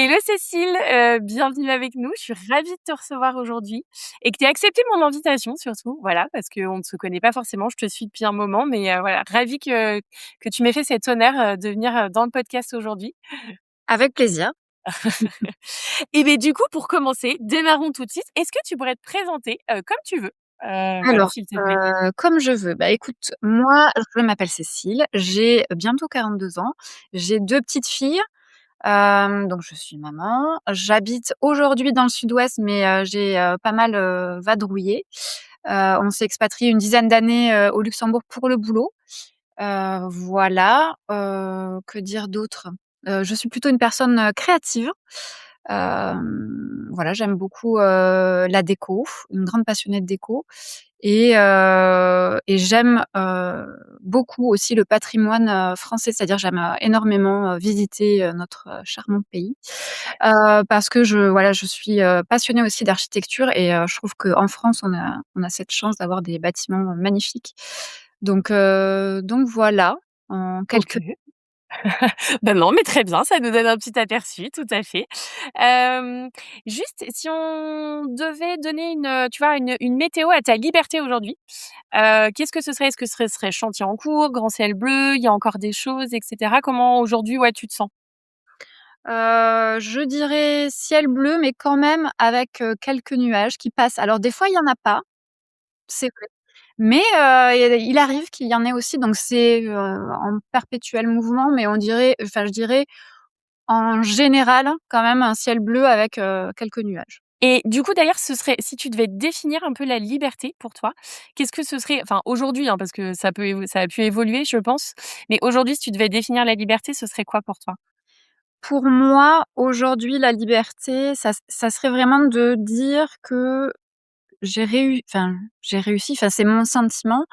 Hello Cécile, bienvenue avec nous. Je suis ravie de te recevoir aujourd'hui et que tu aies accepté mon invitation surtout, voilà, parce qu'on ne se connaît pas forcément. Je te suis depuis un moment, mais voilà, ravie que tu m'aies fait cet honneur, de venir, dans le podcast aujourd'hui. Avec plaisir. Et beh, du coup, pour commencer, démarrons tout de suite. Est-ce que tu pourrais te présenter, comme tu veux? Voilà, Alors, s'il te plaît. comme je veux. Bah, écoute, moi, je m'appelle Cécile, j'ai bientôt 42 ans, j'ai 2 petites filles, donc je suis maman. J'habite aujourd'hui dans le sud-ouest, mais j'ai, pas mal, vadrouillé. On s'est expatriés une dizaine d'années, au Luxembourg pour le boulot. Voilà, que dire d'autre? Je suis plutôt une personne, créative. Voilà, j'aime beaucoup, la déco, une grande passionnée de déco et j'aime, beaucoup aussi le patrimoine, français. C'est-à-dire j'aime, énormément, visiter, notre, charmant pays, parce que je suis, passionnée aussi d'architecture et je trouve qu'en France, on a cette chance d'avoir des bâtiments, magnifiques. Donc voilà, en quelques. OK. Bah, non, mais très bien, ça nous donne un petit aperçu, tout à fait. Hem, Juste si on devait donner tu vois, une météo à ta liberté aujourd'hui, qu'est-ce que ce serait? Est-ce que ce serait chantier en cours, grand ciel bleu, il y a encore des choses et cetera? Comment aujourd'hui, ouais, tu te sens? Je dirais ciel bleu, mais quand même avec, quelques nuages qui passent. Alors des fois, il y en a pas, c'est vrai, mais il arrive qu'il y en ait aussi, donc c'est, en perpétuel mouvement, mais je dirais en général, quand même un ciel bleu avec, quelques nuages. Et du coup, d'ailleurs, ce serait si tu devais définir un peu la liberté pour toi, qu'est-ce que ce serait? Enfin, aujourd'hui, hein, parce que ça a pu évoluer, je pense, mais aujourd'hui, si tu devais définir la liberté, ce serait quoi pour toi? Pour moi, aujourd'hui, la liberté, ça serait vraiment de dire que j'ai réussi, enfin, c'est mon sentiment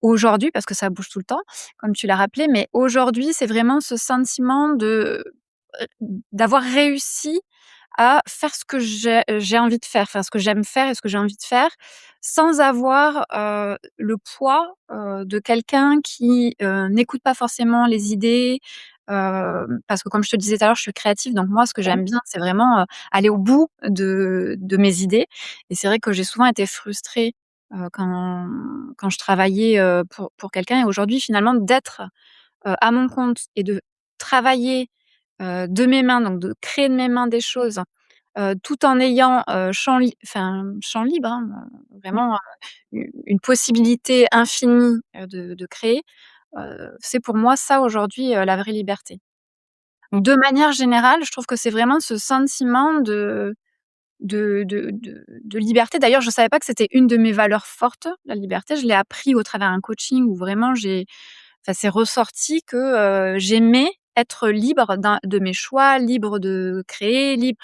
aujourd'hui, parce que ça bouge tout le temps, comme tu l'as rappelé, mais aujourd'hui, c'est vraiment ce sentiment heu, d'avoir réussi à faire ce que j'ai envie de faire, ce que j'aime faire et ce que j'ai envie de faire, sans avoir, le poids, de quelqu'un qui, n'écoute pas forcément les idées, parce que comme je te disais tout à l'heure, je suis créative, donc moi, ce que Mmh. j'aime bien, c'est vraiment, aller au bout de mes idées et c'est vrai que j'ai souvent été frustrée, quand je travaillais, pour quelqu'un et aujourd'hui, finalement, d'être, à mon compte et de travailler, de mes mains, donc de créer de mes mains des choses, tout en ayant, champ libre, hein, vraiment, une possibilité infinie, de créer, c'est pour moi ça aujourd'hui, la vraie liberté. De manière générale, je trouve que c'est vraiment ce sentiment de liberté. D'ailleurs, je savais pas que c'était une de mes valeurs fortes, la liberté. Je l'ai appris au travers un coaching où vraiment c'est ressorti que, j'aimais être libre de mes choix, libre de créer, libre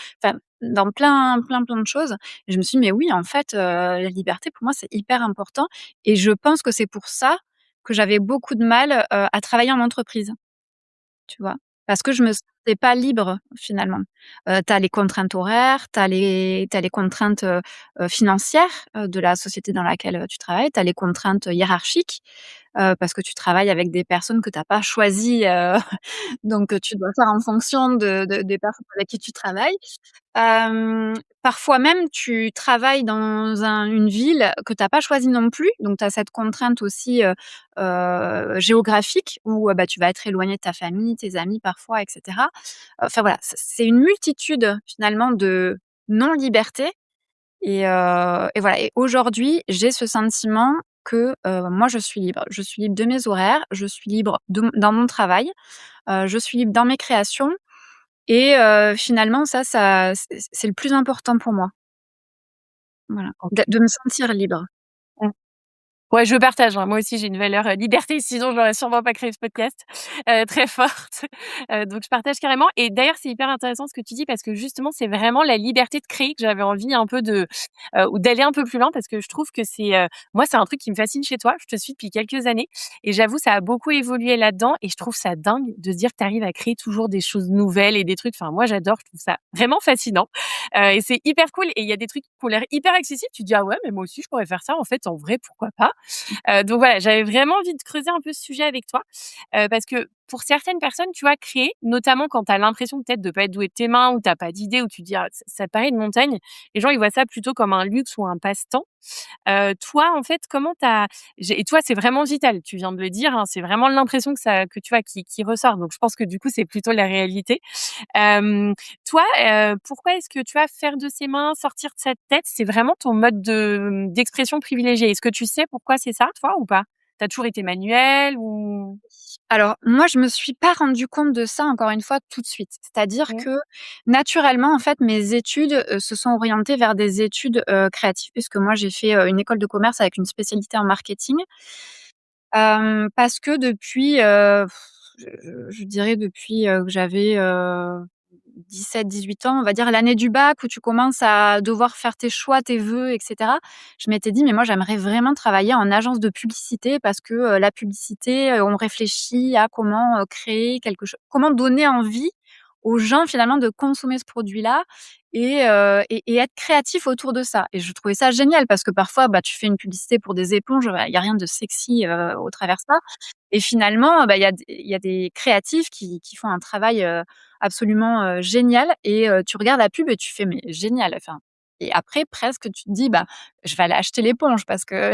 dans plein de choses et je me suis dit: «Mais oui, en fait, la liberté pour moi, c'est hyper important» et je pense que c'est pour ça que j'avais beaucoup de mal, à travailler en entreprise. Tu vois? Parce que je me sentais pas libre finalement. Tu as les contraintes horaires, tu as les contraintes, financières, de la société dans laquelle, tu travailles, tu as les contraintes hiérarchiques, parce que tu travailles avec des personnes que tu as pas choisies, donc tu dois faire en fonction de des personnes avec qui tu travailles. Parfois même, tu travailles dans une ville que tu as pas choisie non plus, donc tu as cette contrainte aussi, géographique où, bah, tu vas être éloigné de ta famille, tes amis parfois et cetera. Enfin voilà, c'est une multitude finalement de non-liberté et voilà et aujourd'hui, j'ai ce sentiment que, moi je suis libre. Je suis libre de mes horaires, je suis libre dans mon travail, je suis libre dans mes créations et finalement ça c'est le plus important pour moi. Voilà, OK. de me sentir libre. Mmh. Ouais, je partage, hein. Moi aussi, j'ai une valeur, liberté, sinon j'aurais sûrement pas créé ce podcast, très forte. Donc je partage carrément et d'ailleurs, c'est hyper intéressant ce que tu dis parce que justement, c'est vraiment la liberté de créer que j'avais envie un peu ou d'aller un peu plus loin parce que je trouve que moi, c'est un truc qui me fascine chez toi. Je te suis depuis quelques années et j'avoue, ça a beaucoup évolué là-dedans et je trouve ça dingue de se dire que tu arrives à créer toujours des choses nouvelles et des trucs enfin, moi, j'adore, je trouve ça vraiment fascinant, et c'est hyper cool et il y a des trucs qui ont l'air hyper accessibles. Tu te dis: «Ah ouais, mais moi aussi, je pourrais faire ça. En fait, en vrai, pourquoi pas?» Donc voilà, j'avais vraiment envie de creuser un peu ce sujet avec toi, parce que pour certaines personnes, tu vois, créer, notamment quand tu as l'impression peut-être de pas être doué de tes mains ou tu pas d'idée ou tu te dis: «Ah, ça paraît une montagne», les gens, ils voient ça plutôt comme un luxe ou un passe-temps. Toi, en fait, comment t'as et toi, c'est vraiment vital, tu viens de le dire, hein, c'est vraiment l'impression que tu vois qui ressort, donc je pense que du coup, c'est plutôt la réalité. Toi, pourquoi est-ce que, tu vois, faire de ses mains, sortir de sa tête, c'est vraiment ton mode d'expression privilégié? Est-ce que tu sais pourquoi c'est ça, toi, ou pas? Tu as toujours été manuel ou? Alors moi, je me suis pas rendu compte de ça, encore une fois, tout de suite. C'est-à-dire Mmh. que, naturellement, en fait, mes études, se sont orientées vers des études, créatives, puisque moi j'ai fait, une école de commerce avec une spécialité en marketing. Parce que depuis, je dirais depuis, que j'avais, 17-18 ans, on va dire l'année du bac où tu commences à devoir faire tes choix, tes vœux et cetera. Je m'étais dit: «Mais moi j'aimerais vraiment travailler en agence de publicité» parce que, la publicité, on réfléchit à comment, créer quelque chose, comment donner envie aux gens finalement de consommer ce produit-là et être créatif autour de ça, et je trouvais ça génial parce que parfois, bah, tu fais une publicité pour des éponges, bah, il y a rien de sexy, au travers de ça, et finalement, bah, il y a des créatifs qui font un travail, absolument, génial, et tu regardes la pub et tu fais: «Mais génial!» Enfin, et après presque tu te dis: «Bah, je vais aller acheter l'éponge parce que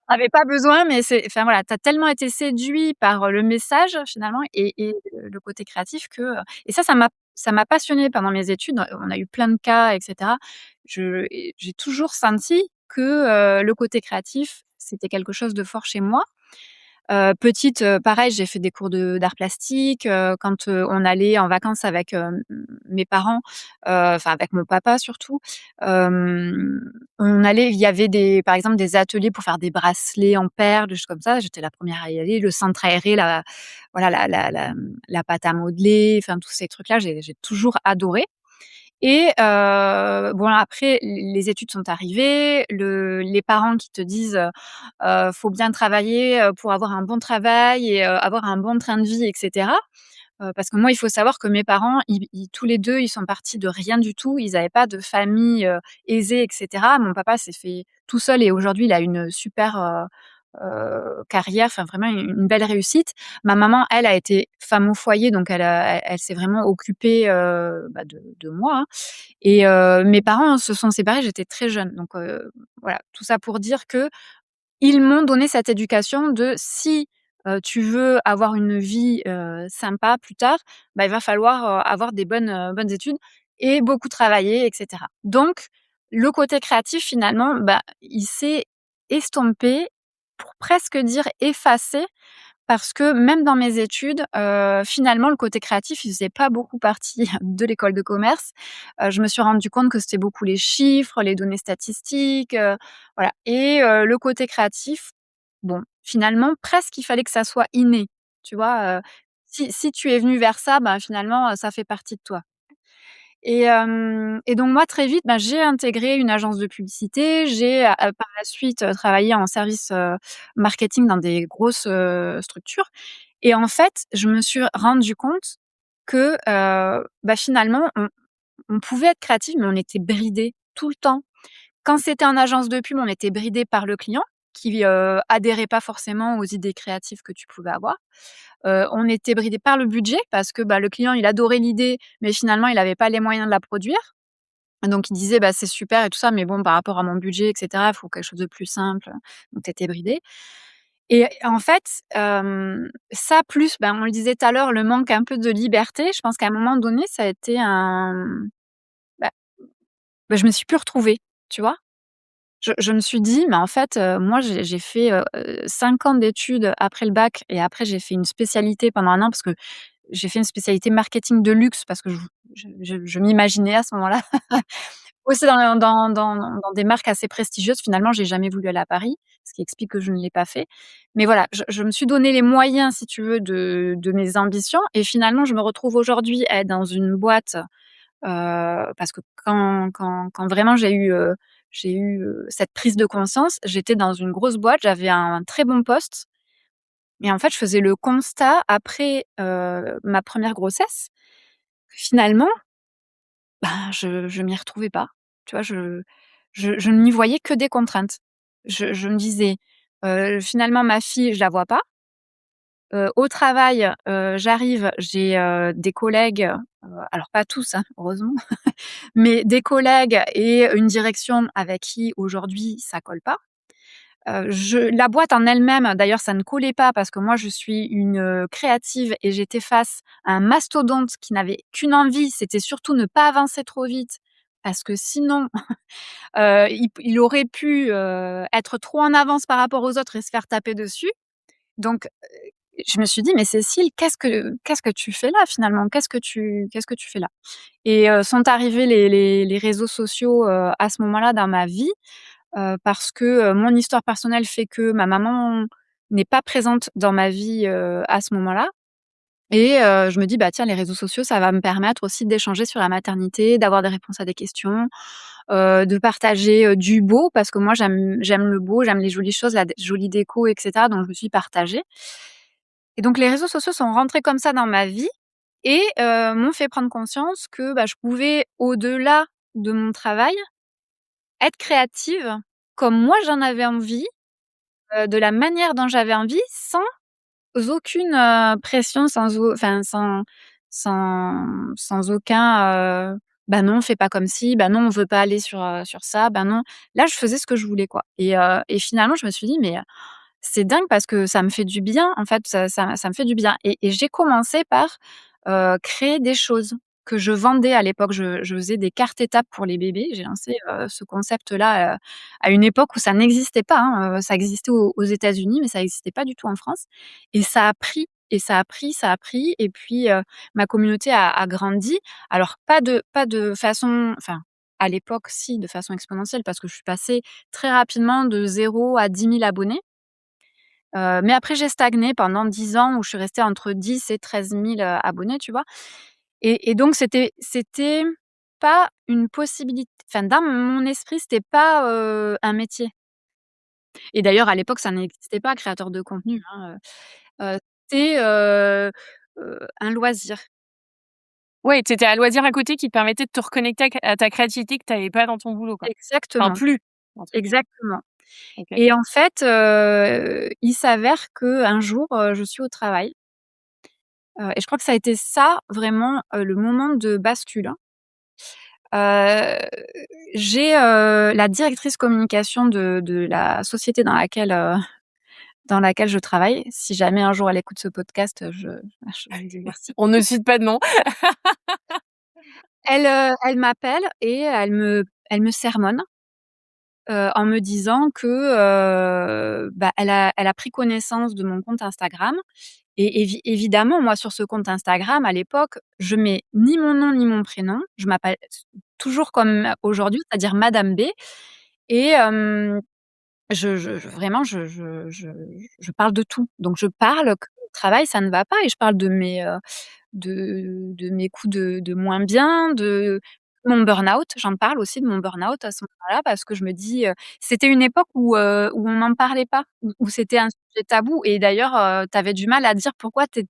avait pas besoin», mais c'est, enfin voilà, tu as tellement été séduit par, le message finalement et le côté créatif que, et ça m'a passionnée pendant mes études. On a eu plein de cas et cetera. J'ai toujours senti que, le côté créatif, c'était quelque chose de fort chez moi. Petite, pareil, j'ai fait des cours d'art plastique, quand, on allait en vacances avec, mes parents, enfin avec mon papa surtout, on allait il y avait par exemple des ateliers pour faire des bracelets en perles, des choses comme ça. J'étais la première à y aller. Le centre aéré, voilà, la pâte à modeler, enfin tous ces trucs-là, j'ai toujours adoré. Et bon, après les études sont arrivées, les parents qui te disent, «Faut bien travailler, pour avoir un bon travail et avoir un bon train de vie» et cetera. Parce que moi, il faut savoir que mes parents, ils tous les 2, ils sont partis de rien du tout. Ils avaient pas de famille, aisée et cetera. Mon papa s'est fait tout seul et aujourd'hui, il a une super, carrière, enfin vraiment une belle réussite. Ma maman, elle, a été femme au foyer, donc elle s'est vraiment occupée, bah, de moi, hein, et mes parents se sont séparés, j'étais très jeune, donc voilà, tout ça pour dire que ils m'ont donné cette éducation de si, tu veux avoir une vie, sympa plus tard, bah, il va falloir, avoir des bonnes études et beaucoup travailler et cetera. Donc le côté créatif finalement, bah, il s'est estompé, pour presque dire effacé, parce que même dans mes études, finalement le côté créatif, il faisait pas beaucoup partie de l'école de commerce. Je me suis rendu compte que c'était beaucoup les chiffres, les données statistiques, voilà, et le côté créatif, bon, finalement presque il fallait que ça soit inné, tu vois? Si tu es venu vers ça, ben, finalement, ça fait partie de toi. Et donc moi très vite, bah, j'ai intégré une agence de publicité. J'ai, par la suite, travaillé en service, marketing dans des grosses, structures, et en fait, je me suis rendu compte que, bah, finalement on pouvait être créatif, mais on était bridé tout le temps. Quand c'était en agence de pub, on était bridé par le client qui, adhérait pas forcément aux idées créatives que tu pouvais avoir. On était bridé par le budget parce que, bah, le client, il adorait l'idée, mais finalement, il avait pas les moyens de la produire. Donc il disait: «Bah, c'est super et tout ça, mais bon, par rapport à mon budget et cetera, il faut quelque chose de plus simple». Donc tu étais bridé, et en fait, ça plus, ben, on le disait tout à l'heure, le manque un peu de liberté, je pense qu'à un moment donné, ça a été bah je me suis plus retrouvée, tu vois? Je me suis dit: «Mais en fait, moi j'ai fait, 5 ans d'études après le bac, et après j'ai fait une spécialité pendant 1 an», parce que j'ai fait une spécialité marketing de luxe parce que je m'imaginais à ce moment-là bosser dans des marques assez prestigieuses. Finalement, j'ai jamais voulu aller à Paris, ce qui explique que je ne l'ai pas fait. Mais voilà, je me suis donné les moyens, si tu veux, de mes ambitions, et finalement, je me retrouve aujourd'hui à être dans une boîte, parce que quand vraiment j'ai eu cette prise de conscience, j'étais dans une grosse boîte, j'avais un très bon poste, et en fait, je faisais le constat après, ma première grossesse, que finalement, ben, je m'y retrouvais pas. Tu vois? Je n'y voyais que des contraintes. Je me disais: «Finalement ma fille, je la vois pas, Au travail, j'arrive, j'ai, des collègues, alors pas tous, hein, heureusement, mais des collègues et une direction avec qui aujourd'hui ça colle pas. Je La boîte en elle-même, d'ailleurs, ça ne collait pas parce que moi je suis une, créative et j'étais face à un mastodonte qui n'avait qu'une envie, c'était surtout ne pas avancer trop vite parce que sinon, il aurait pu, être trop en avance par rapport aux autres et se faire taper dessus. Donc je me suis dit: «Mais Cécile, qu'est-ce que tu fais là finalement? Qu'est-ce que tu fais là?» Et sont arrivés les réseaux sociaux, à ce moment-là dans ma vie, parce que, mon histoire personnelle fait que ma maman n'est pas présente dans ma vie, à ce moment-là et je me dis: «Bah, tiens, les réseaux sociaux, ça va me permettre aussi d'échanger sur la maternité, d'avoir des réponses à des questions, de partager, du beau» parce que moi j'aime le beau, j'aime les jolies choses, la jolie déco et cetera, donc je me suis partagée et donc les réseaux sociaux sont rentrés comme ça dans ma vie et m'ont fait prendre conscience que, bah, je pouvais, au-delà de mon travail, être créative comme moi j'en avais envie, de la manière dont j'avais envie, sans aucune, pression, sans aucun, «Bah non, fais pas comme ci, bah non, on veut pas aller sur ça, bah non». Là, je faisais ce que je voulais, quoi et finalement, je me suis dit: «Mais, c'est dingue parce que ça me fait du bien, en fait, ça me fait du bien» et j'ai commencé par, créer des choses que je vendais à l'époque. Je faisais des cartes étapes pour les bébés. J'ai lancé, ce concept-là, à une époque où ça n'existait pas, hein, ça existait aux États-Unis, mais ça existait pas du tout en France et ça a pris et ça a pris, ça a pris et puis, ma communauté a grandi. Alors pas de façon enfin, à l'époque si, de façon exponentielle parce que je suis passée très rapidement de 0 à 10 000 abonnés. Mais après j'ai stagné pendant 10 ans où je suis restée entre 10 et 13 000 abonnés, tu vois? Et donc c'était pas une possibilité enfin dans mon esprit, c'était pas, un métier et d'ailleurs à l'époque ça n'existait pas créateur de contenu, hein, c'était, un loisir. Ouais, tu étais à loisir à côté qui te permettait de te reconnecter à ta créativité que tu avais pas dans ton boulot, quoi. Enfin Exactement, plus, entre guillemets. exactement OK. et en fait, il s'avère qu'un jour, je suis au travail, et je crois que ça a été ça vraiment, le moment de bascule. Heu, j'ai, la directrice communication de la société dans laquelle je travaille. Si jamais un jour elle écoute ce podcast, je lui dis merci. On ne cite pas de nom. Elle m'appelle et elle me sermonne, en me disant que, bah, elle a pris connaissance de mon compte Instagram et évidemment, moi, sur ce compte Instagram, à l'époque, je mets ni mon nom ni mon prénom. Je m'appelle toujours comme aujourd'hui, c'est-à-dire madame B et je vraiment, je parle de tout. Donc je parle que au travail, ça ne va pas et je parle de mes coups de moins bien, de mon burn-out. J'en parle aussi de mon burn-out à ce moment-là parce que je me dis, c'était une époque où on n'en parlait pas, où c'était un sujet tabou et d'ailleurs, tu avais du mal à dire pourquoi tu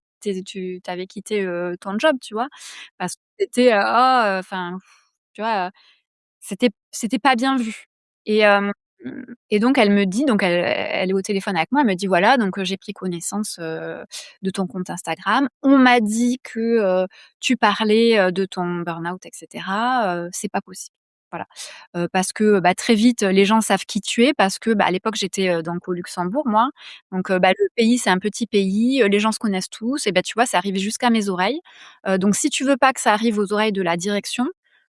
avais quitté, ton job, tu vois? Parce que c'était, «Oh, enfin», tu vois? C'était pas bien vu et et donc elle me dit donc elle est au téléphone avec moi, elle me dit: «Voilà, donc j'ai pris connaissance, de ton compte Instagram. On m'a dit que, tu parlais, de ton burn-out et cetera, c'est pas possible». Voilà, parce que, bah, très vite, les gens savent qui tu es parce que, bah, à l'époque, j'étais, donc au Luxembourg, moi, donc bah, le pays, c'est un petit pays, les gens se connaissent tous et bah, tu vois, c'est arrivé jusqu'à mes oreilles, donc si tu veux pas que ça arrive aux oreilles de la direction,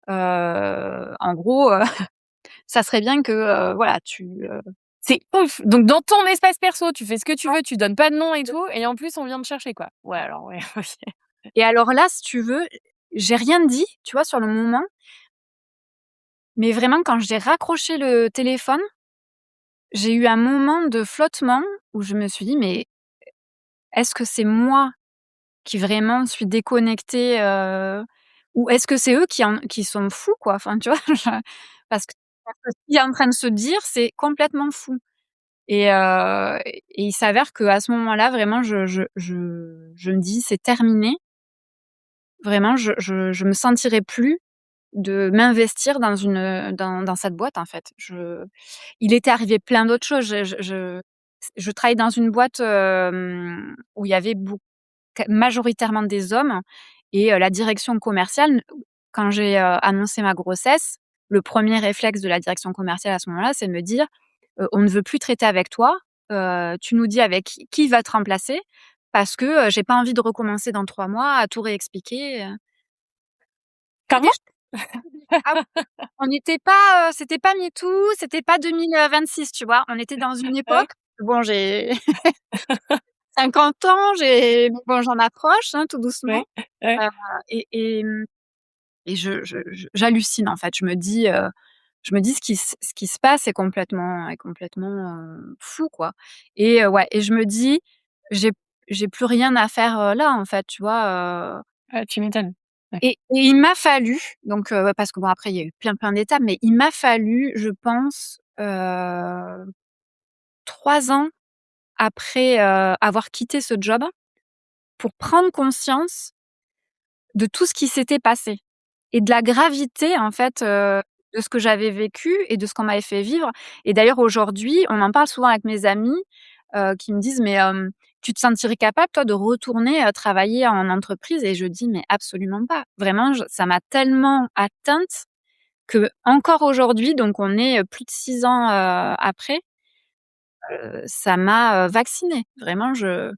en gros, ça serait bien que, voilà, C'est ouf! Donc dans ton espace perso, tu fais ce que tu veux, tu donnes pas de nom et tout et en plus on vient te chercher, quoi. Ouais, alors ouais, OK. et alors là, si tu veux, j'ai rien dit, tu vois, sur le moment, mais vraiment quand j'ai raccroché le téléphone, j'ai eu un moment de flottement où je me suis dit: «Mais est-ce que c'est moi qui vraiment suis déconnectée, ou est-ce que c'est eux qui sont fous, quoi?» Enfin, tu vois? Je parce que ce qui est en train de se dire, c'est complètement fou et il s'avère qu'à ce moment-là, vraiment, je me dis: «C'est terminé». Vraiment, je me sentirais plus de m'investir dans cette boîte, en fait. Il était arrivé plein d'autres choses. je travaillais dans une boîte, où il y avait majoritairement des hommes et la direction commerciale, quand j'ai, annoncé ma grossesse, le premier réflexe de la direction commerciale à ce moment-là, c'est de me dire: «On ne veut plus traiter avec toi, tu nous dis avec qui va te remplacer parce que, j'ai pas envie de recommencer dans 3 mois à tout réexpliquer». Clairement? Ah oui, on n'était pas, c'était pas MeToo, c'était pas 2026, tu vois? On était dans une Ouais, époque bon, j'ai 50 ans, bon, j'en approche, hein, tout doucement, ouais, ouais. heu et j'hallucine, en fait. Je me dis ce qui se passe est complètement, fou, quoi ouais et je me dis: «J'ai j'ai plus rien à faire, là, en fait», tu vois? Tu m'étonnes. Ouais. Et il m'a fallu donc parce que bon, après, il y a eu plein d'étapes, mais il m'a fallu, je pense, 3 ans après, avoir quitté ce job pour prendre conscience de tout ce qui s'était passé et de la gravité, en fait, de ce que j'avais vécu et de ce qu'on m'avait fait vivre et d'ailleurs, aujourd'hui, on en parle souvent avec mes amis, qui me disent: «Mais, tu te sentirais capable, toi, de retourner, travailler en entreprise?» et je dis: «Mais absolument pas». Vraiment, ça m'a tellement atteinte qu'encore aujourd'hui, donc on est, plus de 6 ans, après, ça m'a, vaccinée. Vraiment, je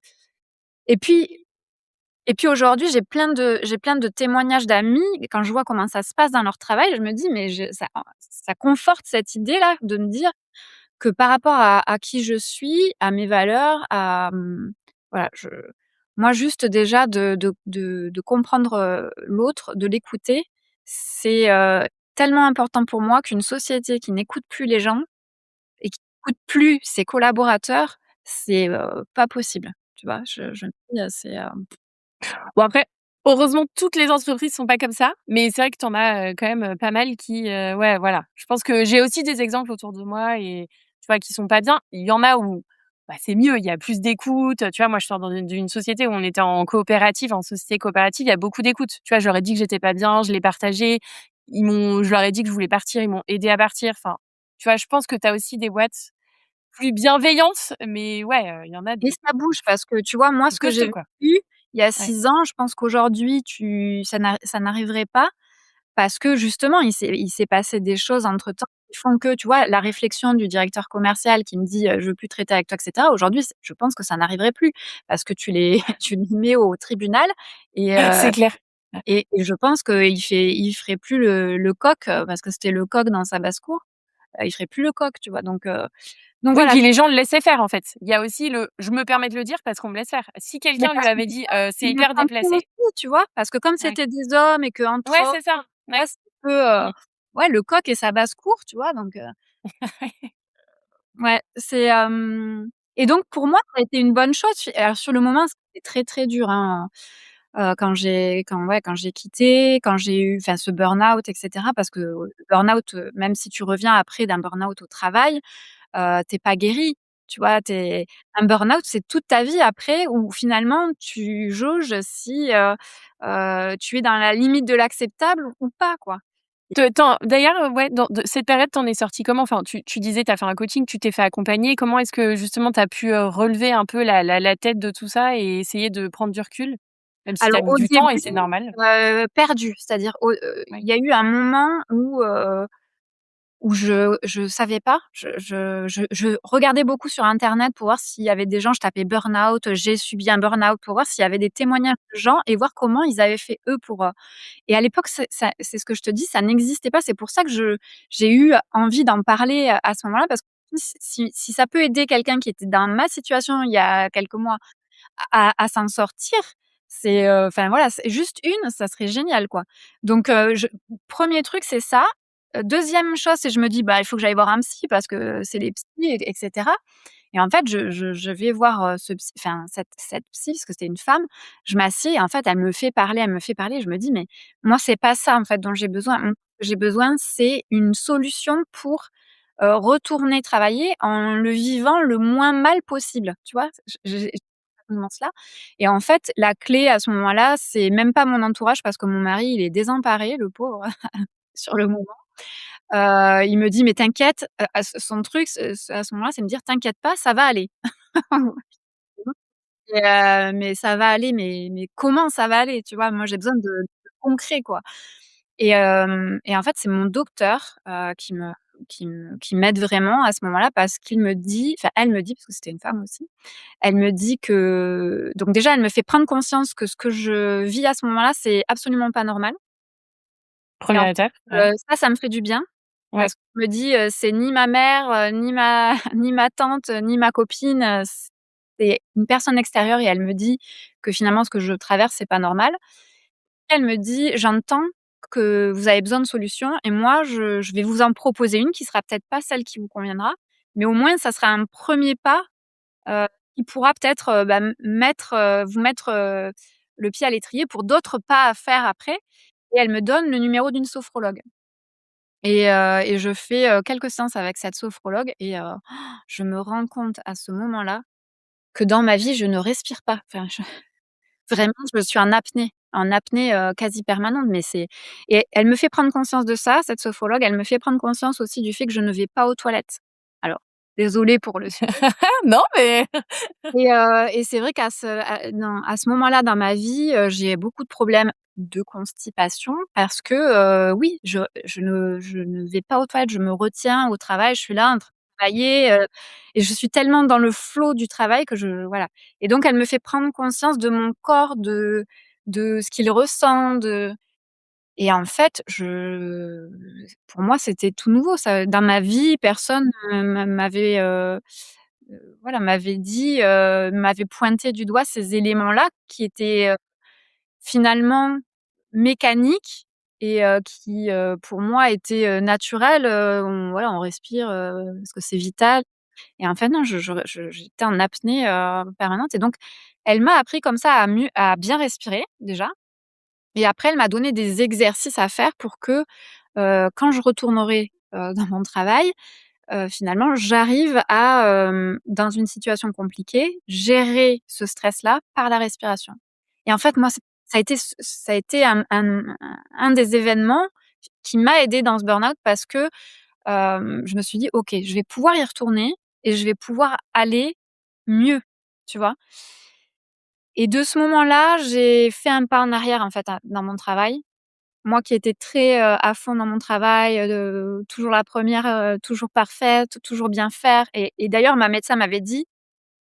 et puis aujourd'hui, j'ai plein de témoignages d'amis et quand je vois comment ça se passe dans leur travail, je me dis: «Mais ça conforte cette idée-là de me dire que par rapport à qui je suis, à mes valeurs, voilà, moi juste déjà de comprendre, l'autre, de l'écouter, c'est, tellement important pour moi qu'une société qui n'écoute plus les gens et qui n'écoute plus ses collaborateurs, c'est, pas possible». Tu vois? Je me dis, c'est, Bon après, heureusement toutes les entreprises sont pas comme ça, mais c'est vrai que tu en as, quand même, pas mal qui, ouais, voilà. Je pense que j'ai aussi des exemples autour de moi et tu vois, qui sont pas bien. Il y en a où, bah, c'est mieux, il y a plus d'écoute, tu vois? Moi, je sors d'une société où on était en coopérative, en société coopérative, il y a beaucoup d'écoute. Tu vois? Je leur ai dit que j'étais pas bien, je l'ai partagé. Je leur ai dit que je voulais partir, ils m'ont aidée à partir. Enfin, tu vois? Je pense que tu as aussi des boîtes plus bienveillantes, mais ouais, il y en a et des ça bouge parce que tu vois, moi, plus ce que j'ai costauds, vécu quoi. il y a Ouais. 6 ans, je pense qu'aujourd'hui ça n'arriverait pas parce que justement, il s'est passé des choses entre-temps qui font que, tu vois, la réflexion du directeur commercial qui me dit, «Je veux plus traiter avec toi» et cetera. Aujourd'hui, je pense que ça n'arriverait plus parce que tu les mets au tribunal et C'est clair. et je pense il ferait plus le coq, parce que c'était le coq dans sa basse-cour, il ferait plus le coq, tu vois? Donc Oui, voilà, puis les gens le laissaient faire, en fait. Il y a aussi le: «Je me permets de le dire parce qu'on me laisse faire». Si mais quelqu'un lui parce que avait des dit, fois, «C'est ils le hyper sentaient déplacé», aussi, tu vois? Parce que comme ouais. c'était des hommes et qu'entre Ouais, hommes, c'est ça, tu vois, ouais. c'est un peu, Mmh. ouais, le coq et sa basse-cour, tu vois? Ouais, c'est, et donc pour moi, ça a été une bonne chose. Alors sur le moment, c'était très, très dur, hein, quand j'ai quitté, quand j'ai eu enfin ce burn-out et cetera parce que, le burn-out, même si tu reviens après d'un burn-out au travail, tu pas guéri, tu vois? Un burn-out, c'est toute ta vie après où finalement tu jauges si, tu es dans la limite de l'acceptable ou pas, quoi. D'ailleurs, ouais, dans de cette période, tu en es sortie comment? Enfin, tu disais, tu as fait un coaching, tu t'es fait accompagner. Comment est-ce que justement tu as pu, relever un peu la tête de tout ça et essayer de prendre du recul? Même si tu as Alors mis au du temps et début, c'est normal. perdu, c'est-à-dire Ouais. il y a eu un moment où je savais pas, je regardais beaucoup sur internet pour voir s'il y avait des gens, je tapais burn-out, j'ai subi un burn-out pour voir s'il y avait des témoignages de gens et voir comment ils avaient fait eux pour, et à l'époque c'est ce que je te dis, ça n'existait pas. C'est pour ça que j'ai eu envie d'en parler, à ce moment-là parce que si ça peut aider quelqu'un qui était dans ma situation il y a quelques mois à s'en sortir, c'est, enfin voilà, c'est juste une, ça serait génial, quoi. Donc je 1 truc, c'est ça. 2e chose, c'est je me dis: «Bah, il faut que j'aille voir un psy parce que c'est les psys et cetera» et en fait, je vais voir, ce psy enfin cette psy, parce que c'était une femme. Je m'assieds et en fait, elle me fait parler. Je me dis: «Mais moi, c'est pas ça, en fait, dont j'ai besoin. Moi, ce que j'ai besoin, c'est une solution pour, retourner travailler en le vivant le moins mal possible», tu vois? J'ai cela et en fait, la clé à ce moment-là, c'est même pas mon entourage parce que mon mari, il est désemparé, le pauvre, sur le moment. Il me dit: «Mais t'inquiète», à son truc, à ce moment-là, c'est me dire: «T'inquiète pas, ça va aller». Mais ça va aller, mais comment ça va aller? Tu vois? Moi, j'ai besoin de concret, quoi. Et en fait, c'est mon docteur, qui m'aide vraiment à ce moment-là parce qu'il me dit enfin, elle me dit, parce que c'était une femme aussi, elle me dit que donc déjà, elle me fait prendre conscience que ce que je vis à ce moment-là, c'est absolument pas normal et en 1re étape, fait, ouais. ça me ferait du bien Ouais. parce qu'elle me dit, «C'est ni ma mère, ni ma ni ma tante, ni ma copine, c'est une personne extérieure» et elle me dit que finalement ce que je traverse, c'est pas normal. Elle me dit: «J'entends que vous avez besoin de solutions et moi je vais vous en proposer une qui sera peut-être pas celle qui vous conviendra, mais au moins ça sera un premier pas, heu, qui pourra peut-être, bah, vous mettre, le pied à l'étrier pour d'autres pas à faire après» et elle me donne le numéro d'une sophrologue et je fais, quelques séances avec cette sophrologue et je me rends compte à ce moment-là que dans ma vie je ne respire pas. Enfin vraiment, je suis en apnée, quasi permanente, mais c'est et elle me fait prendre conscience de ça, cette sophrologue, elle me fait prendre conscience aussi du fait que je ne vais pas aux toilettes. Alors, désolée pour le sujet Non, mais et c'est vrai à ce moment-là dans ma vie, j'ai beaucoup de problèmes de constipation parce que, oui, je ne vais pas aux toilettes, je me retiens au travail, je suis là en train de travailler, et je suis tellement dans le flow du travail que je voilà et donc elle me fait prendre conscience de mon corps, de ce qu'il ressent, de et en fait, pour moi, c'était tout nouveau ça. Dans ma vie, personne, m'avait, voilà, m'avait pointé du doigt ces éléments-là qui étaient, finalement mécaniques et qui, pour moi étaient, naturels, on respire, parce que c'est vital et en fait non, j'étais en apnée, permanente et donc elle m'a appris comme ça à bien respirer déjà et après elle m'a donné des exercices à faire pour que, quand je retournerai, dans mon travail, finalement, j'arrive à, dans une situation compliquée, gérer ce stress-là par la respiration et en fait, moi, ça a été un des événements qui m'a aidée dans ce burn-out parce que, je me suis dit: «OK, je vais pouvoir y retourner et je vais pouvoir aller mieux», tu vois? Et de ce moment-là, j'ai fait un pas en arrière, en fait, dans mon travail. Moi qui étais très, à fond dans mon travail, toujours la première, toujours parfaite, toujours bien faire et d'ailleurs ma médecin m'avait dit: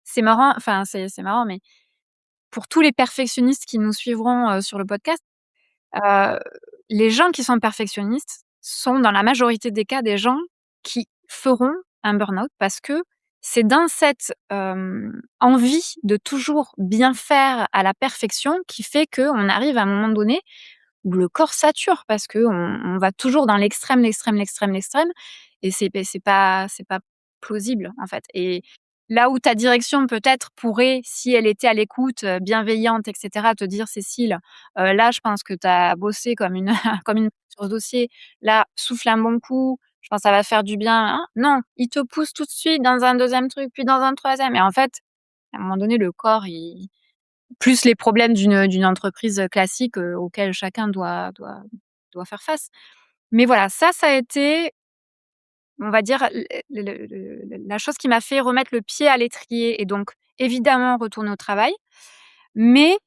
«C'est marrant, enfin c'est marrant, mais pour tous les perfectionnistes qui nous suivront, sur le podcast, heu, les gens qui sont perfectionnistes sont dans la majorité des cas des gens qui feront un burn-out parce que c'est dans cette, envie de toujours bien faire à la perfection qui fait qu'on arrive à un moment donné où le corps sature parce qu'on va toujours dans l'extrême, l'extrême, l'extrême, l'extrême et c'est pas plausible, en fait et là où ta direction peut-être pourrait, si elle était à l'écoute, bienveillante et cetera, te dire: «Cécile, là je pense que tu as bossé comme une comme une sur ce dossier. Là, souffle un bon coup, je pense que ça va faire du bien, hein». Non, il te pousse tout de suite dans un deuxième truc, puis dans un troisième et en fait, à un moment donné, le corps il plus les problèmes d'une entreprise, classique, auxquels chacun doit faire face. Mais voilà, ça a été, on va dire, la chose qui m'a fait remettre le pied à l'étrier et donc évidemment retourner au travail. Mais,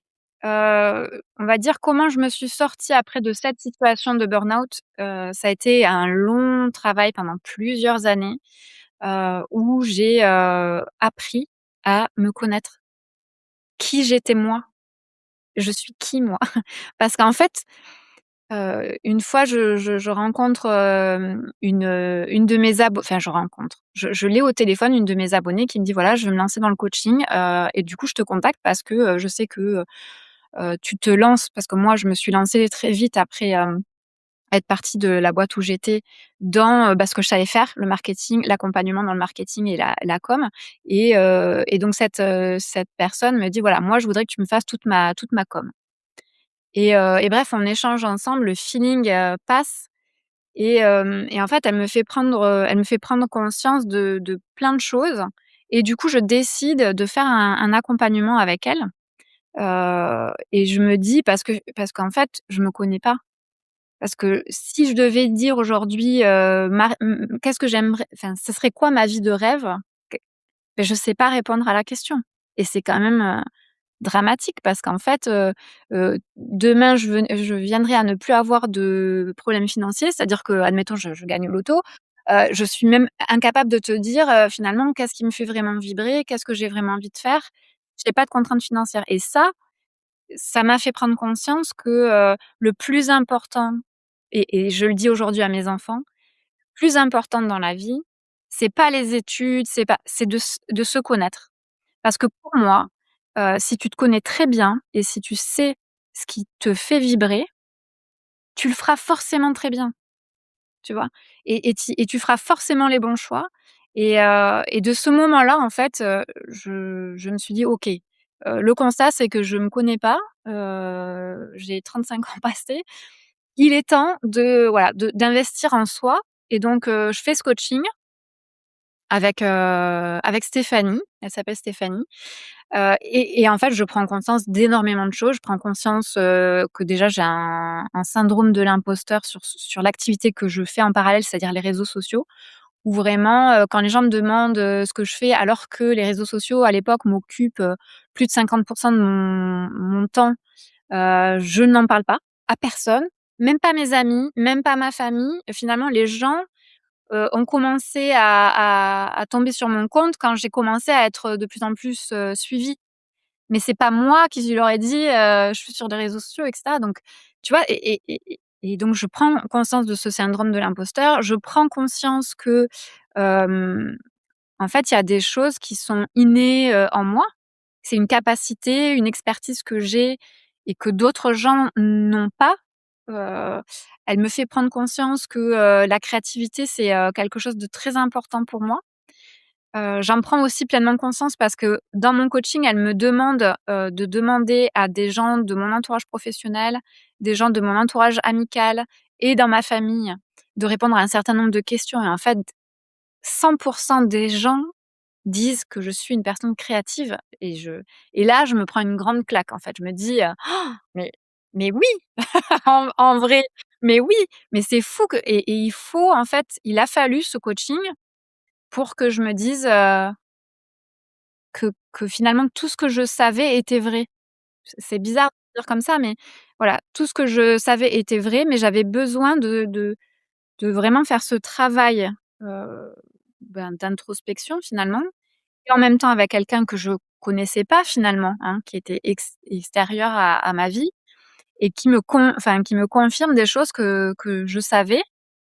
on va dire comment je me suis sortie après de cette situation de burn-out, ça a été un long travail pendant plusieurs années, où j'ai, appris à me connaître. Qui j'étais moi? Je suis qui moi? Parce qu'en fait, une fois je rencontre, une de mes enfin je rencontre, je l'ai au téléphone, une de mes abonnées qui me dit: «Voilà, je veux me lancer dans le coaching, et du coup je te contacte parce que, je sais que, tu te lances» parce que moi je me suis lancée très vite après, être partie de la boîte où j'étais dans, bah, ce que je savais faire, le marketing, l'accompagnement dans le marketing et la com et donc cette personne me dit: «Voilà, moi je voudrais que tu me fasses toute ma com». Et bref, on échange ensemble, le feeling, passe et en fait, elle me fait prendre conscience de plein de choses et du coup, je décide de faire un accompagnement avec elle, et je me dis parce qu'en fait, je me connais pas. Parce que si je devais dire aujourd'hui, qu'est-ce que j'aimerais enfin, ce serait quoi ma vie de rêve? Qu Je sais pas répondre à la question et c'est quand même, dramatique parce qu'en fait, demain je viendrai à ne plus avoir de problèmes financiers, c'est-à-dire que, admettons je gagne au loto, je suis même incapable de te dire, finalement qu'est-ce qui me fait vraiment vibrer? Qu'est-ce que j'ai vraiment envie de faire? J'ai pas de contraintes financières et ça m'a fait prendre conscience que, le plus important et je le dis aujourd'hui à mes enfants, plus important dans la vie, c'est pas les études, c'est de se connaître. Parce que pour moi, si tu te connais très bien et si tu sais ce qui te fait vibrer, tu le feras forcément très bien, tu vois? Et tu feras forcément les bons choix et de ce moment-là, en fait, je me suis dit: «OK, le constat, c'est que je me connais pas, j'ai 35 ans passés. Il est temps de voilà, d'investir en soi» et donc je fais ce coaching avec Stéphanie, elle s'appelle Stéphanie. Et en fait, je prends conscience d'énormément de choses. Je prends conscience, que déjà j'ai un syndrome de l'imposteur sur l'activité que je fais en parallèle, c'est-à-dire les réseaux sociaux, où vraiment, quand les gens me demandent, ce que je fais alors que les réseaux sociaux à l'époque m'occupent, plus de 50 de mon temps, je n'en parle pas à personne, même pas mes amis, même pas ma famille. Finalement, les gens, ont commencé à tomber sur mon compte quand j'ai commencé à être de plus en plus, suivie. Mais c'est pas moi qui leur ai dit, «Je suis sur les réseaux sociaux» et cetera donc tu vois? Et donc je prends conscience de ce syndrome de l'imposteur. Je prends conscience que, hem, en fait, il y a des choses qui sont innées, en moi. C'est une capacité, une expertise que j'ai et que d'autres gens n'ont pas. Heu, Elle me fait prendre conscience que, la créativité, c'est, quelque chose de très important pour moi. J'en prends aussi pleinement conscience parce que dans mon coaching, elle me demande, de demander à des gens de mon entourage professionnel, des gens de mon entourage amical et dans ma famille, de répondre à un certain nombre de questions et en fait, 100 des gens disent que je suis une personne créative et là, je me prends une grande claque, en fait. Je me dis, «Mais oui! En vrai, mais oui! Mais c'est fou que» et il faut en fait, il a fallu ce coaching pour que je me dise, que finalement tout ce que je savais était vrai. C'est bizarre de dire comme ça, mais voilà, tout ce que je savais était vrai, mais j'avais besoin de vraiment faire ce travail, d'introspection finalement et en même temps avec quelqu'un que je connaissais pas finalement, hein, qui était extérieur à ma vie et qui me confirme des choses que je savais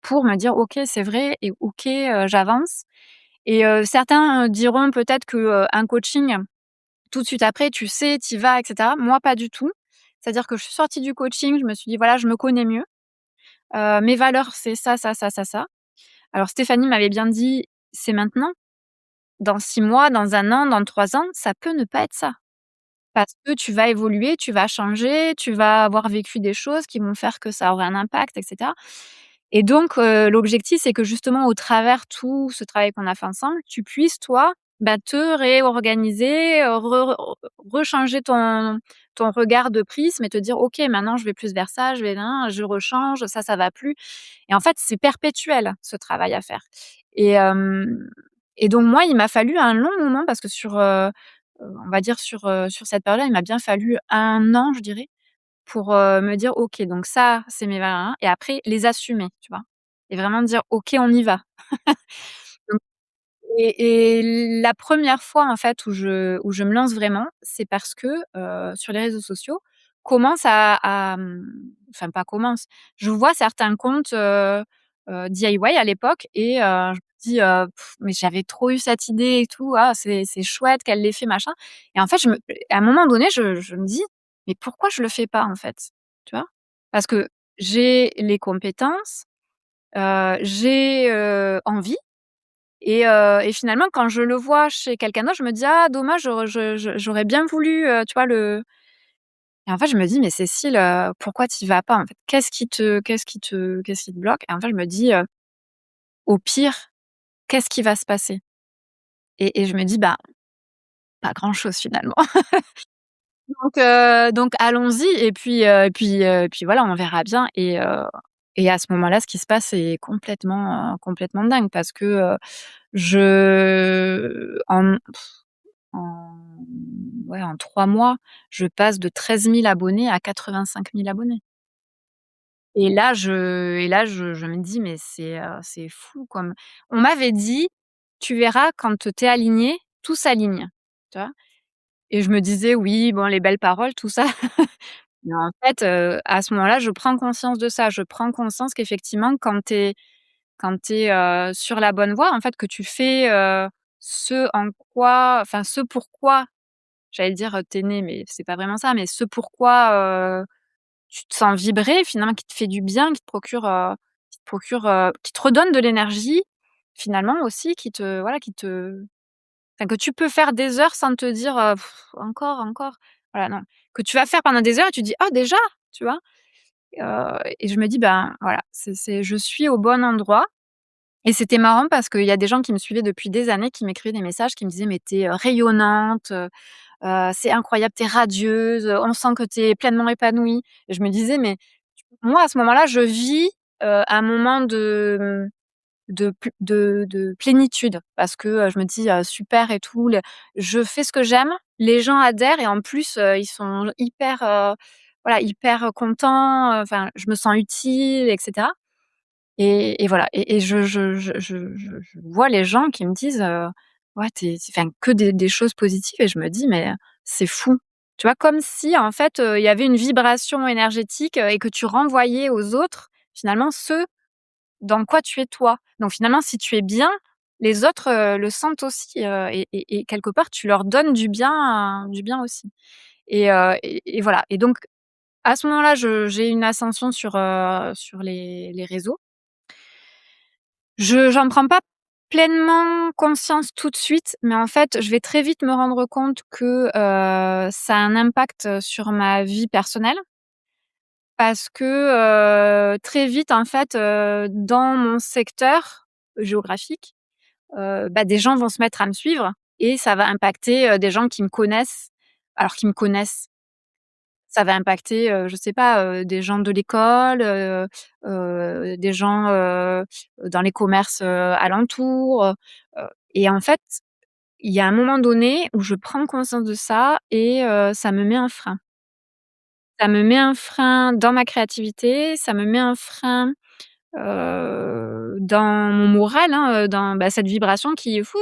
pour me dire: «OK, c'est vrai et OK, j'avance» et certains, diront peut-être que, un coaching tout de suite après, tu sais, tu y vas et cetera. Moi, pas du tout. C'est-à-dire que je suis sortie du coaching, je me suis dit: «Voilà, je me connais mieux. Mes valeurs, c'est ça, ça, ça, ça, ça». Alors Stéphanie m'avait bien dit: «C'est maintenant. Dans 6 mois, dans 1 an, dans 3 ans, ça peut ne pas être ça. Parce que tu vas évoluer, tu vas changer, tu vas avoir vécu des choses qui vont faire que ça aura un impact et cetera». Et donc l'objectif, c'est que justement au travers tout ce travail qu'on a fait ensemble, tu puisses toi, bah, te réorganiser, rechanger ton regard de prisme et te dire: «OK, maintenant je vais plus vers ça, je vais nin, je rechange, ça va plus» et en fait, c'est perpétuel ce travail à faire et donc moi, il m'a fallu un long moment parce que on va dire sur cette période-là, il m'a bien fallu 1 an, je dirais, pour, me dire: «OK, donc ça, c'est mes valeurs et après les assumer», tu vois? Et vraiment dire: «OK, on y va». Donc la première fois, en fait, où je me lance vraiment, c'est parce que, sur les réseaux sociaux, commence enfin pas commence, je vois certains comptes, DIY à l'époque et je me dis: «Mais j'avais trop eu cette idée et tout, ah c'est chouette qu'elle l'ait fait machin» et en fait, à un moment donné, je me dis: «Mais pourquoi je le fais pas, en fait?» Tu vois? Parce que j'ai les compétences, j'ai, envie et finalement, quand je le vois chez quelqu'un d'autre, je me dis: «Ah dommage, j'aurais bien voulu, tu vois, le» et en fait, je me dis: «Mais Cécile, pourquoi tu y vas pas, en fait? Qu'est-ce qui te bloque?» et en fait, je me dis, «Au pire, qu'est-ce qui va se passer?» Et je me dis: «Bah, pas grand-chose finalement». Donc allons-y et puis voilà, on verra bien et à ce moment-là, ce qui se passe, c'est complètement dingue parce que, je en ouais, en 3 mois, je passe de 13 000 abonnés à 85 000 abonnés. Et là, je me dis: «Mais c'est fou comme». On m'avait dit: «Tu verras quand tu es aligné, tout s'aligne», tu vois? Et je me disais: «Oui, bon, les belles paroles, tout ça». Mais en fait, à ce moment-là, je prends conscience de ça. Je prends conscience qu'effectivement, quand tu es sur la bonne voie, en fait, que tu fais, ce pourquoi, j'allais dire, tu es né, mais c'est pas vraiment ça, mais ce pourquoi, tu te sens vibrer finalement, qui te fait du bien, qui te redonne de l'énergie, finalement aussi, qui te voilà, enfin, que tu peux faire des heures sans te dire, «Encore, encore». Voilà, non. Que tu vas faire pendant des heures et tu dis: «Oh déjà?» Tu vois? Et je me dis: «Ben, voilà, c'est je suis au bon endroit». Et c'était marrant parce qu'il y a des gens qui me suivaient depuis des années, qui m'écrivaient des messages, qui me disaient: «Mais tu es, rayonnante, c'est incroyable, tu es radieuse, on sent que tu es pleinement épanouie». Et je me disais: «Mais moi, à ce moment-là, je vis, un moment de plénitude parce que, je me dis: «Super et tout, je fais ce que j'aime, les gens adhèrent et en plus, ils sont hyper, voilà, hyper contents, enfin, je me sens utile et cetera». Et voilà, et je vois les gens qui me disent, «Ouais, enfin, que des choses positives», et je me dis: «Mais, c'est fou». Tu vois? Comme si, en fait, il y avait une vibration énergétique, et que tu renvoyais aux autres, finalement, ce dans quoi tu es toi. Donc finalement, si tu es bien, les autres, le sentent aussi, et quelque part, tu leur donnes du bien aussi. Et voilà, et donc à ce moment-là, j'ai une ascension sur les réseaux. J'en prends pas pleinement conscience tout de suite, mais en fait, je vais très vite me rendre compte que, ça a un impact sur ma vie personnelle parce que, très vite, en fait, dans mon secteur géographique, bah, des gens vont se mettre à me suivre et ça va impacter, des gens qui me connaissent, alors qu'ils me connaissent. Ça va impacter, je sais pas, des gens de l'école, des gens, dans les commerces, alentours, et en fait, il y a un moment donné où je prends conscience de ça et ça me met un frein. Ça me met un frein dans ma créativité, ça me met un frein, dans mon moral, hein, dans, bah, cette vibration qui fou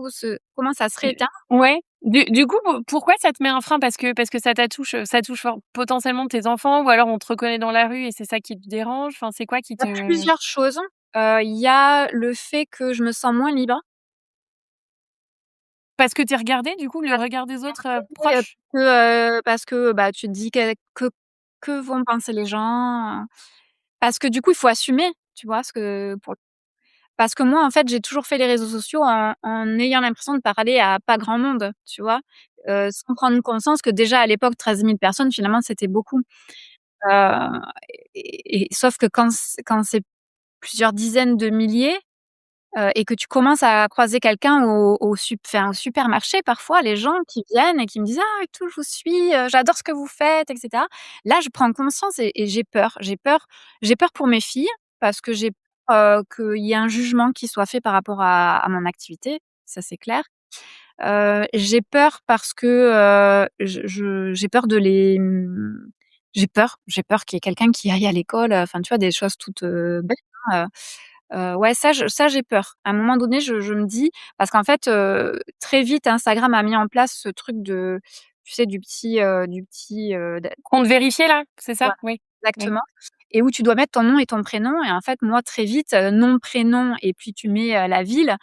se commence à se Du rééteindre. Ouais. Du coup, pourquoi ça te met un frein? Parce que ça touche for potentiellement tes enfants ou alors on te reconnaît dans la rue et c'est ça qui te dérange? Enfin, c'est quoi qui Il y a te plusieurs choses. Il y a le fait que je me sens moins libre. parce que tu es regardée du coup, le regard des autres, Oui, proches? parce que, bah, tu te dis: Que vont penser les gens?» Parce que du coup, il faut assumer, tu vois? Parce que moi, en fait, j'ai toujours fait les réseaux sociaux en ayant l'impression de parler à pas grand monde, tu vois? Sans prendre conscience que déjà à l'époque 13 000 personnes, finalement, c'était beaucoup. Heu et sauf que quand c'est plusieurs dizaines de milliers, et que tu commences à croiser quelqu'un au supermarché, parfois, les gens qui viennent et qui me disent: «Ah et tout, je vous suis, j'adore ce que vous faites» et cetera. Là, je prends conscience et j'ai peur. J'ai peur pour mes filles parce que j'ai peur, qu'il y ait un jugement qui soit fait par rapport à mon activité, ça c'est clair. J'ai peur parce que, j'ai peur j'ai peur qu'il y ait quelqu'un qui aille à l'école, enfin, tu vois, des choses toutes, bêtes, hein, ouais, ça j'ai peur. À un moment donné, je me dis parce qu'en fait, très vite Instagram a mis en place ce truc de, tu sais, d Compte vérifié là, c'est ça? voilà, Oui. Oui. exactement, et où tu dois mettre ton nom et ton prénom, et en fait, moi, très vite, nom, prénom et puis tu mets, la ville,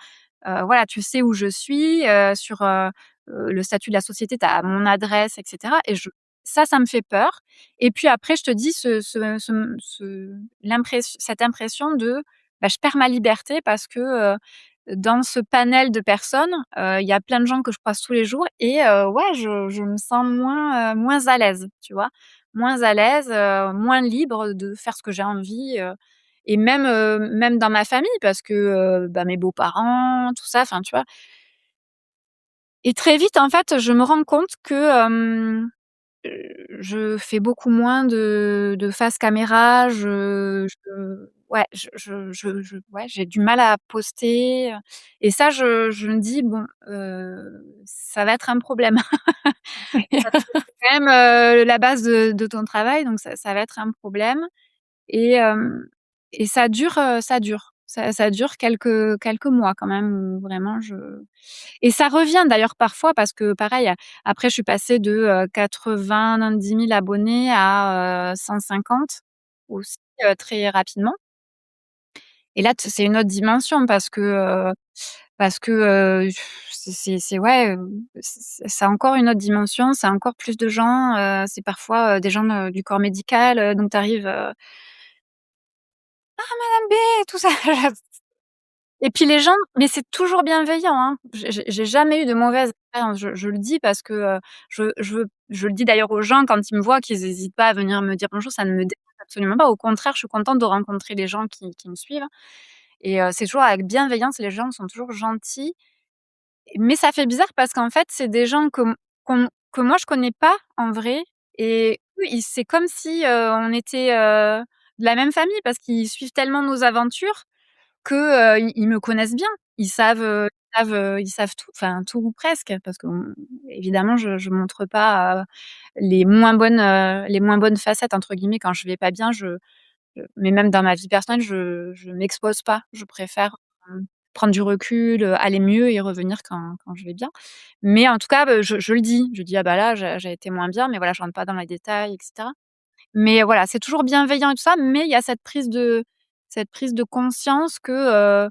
voilà, tu sais où je suis, le statut de la société, tu as mon adresse et cetera, et ça me fait peur. Et puis après, je te dis cette impression de, bah, je perds ma liberté parce que, dans ce panel de personnes, il y a plein de gens que je croise tous les jours et ouais, je me sens moins à l'aise, tu vois? Moins à l'aise, moins libre de faire ce que j'ai envie, et même dans ma famille parce que, bah, mes beaux-parents, tout ça, enfin, tu vois? Et très vite, en fait, je me rends compte que, je fais beaucoup moins de face caméra, ouais, ouais, j'ai du mal à poster, et ça, je me dis: «Bon, ça va être un problème». Parce que c'est quand même, la base de ton travail, donc ça va être un problème, et ça dure, ça dure. Ça dure quelques mois quand même où vraiment et ça revient d'ailleurs parfois parce que pareil, après je suis passée de, 90 000 abonnés à, 150 aussi, très rapidement, et là c'est une autre dimension parce que, c'est ouais, c'est encore une autre dimension, c'est encore plus de gens, c'est parfois, des gens, du corps médical, donc tu arrives, madame B et tout ça. Et puis les gens, mais c'est toujours bienveillant, hein. J'ai jamais eu de mauvaise expérience. Je le dis parce que, je le dis d'ailleurs aux gens quand ils me voient, qu'ils hésitent pas à venir me dire bonjour, ça ne me dérange absolument pas. Au contraire, je suis contente de rencontrer les gens qui me suivent, et c'est toujours avec bienveillance, les gens sont toujours gentils. Mais ça fait bizarre parce qu'en fait, c'est des gens que moi je connais pas en vrai, et eux, ils c'est comme si, on était, de la même famille parce qu'ils suivent tellement nos aventures que, ils me connaissent bien. Ils savent tout, enfin tout ou presque, parce que, évidemment je montre pas, les moins bonnes «facettes» entre guillemets quand je vais pas bien. Mais même dans ma vie personnelle, je m'expose pas. Je préfère, prendre du recul, aller mieux et revenir quand je vais bien. Mais en tout cas, je le dis. Je dis: «Ah bah là, j'ai été moins bien», mais voilà, je rentre pas dans les détails et cetera. Mais voilà, c'est toujours bienveillant et tout ça, mais il y a cette prise de conscience que,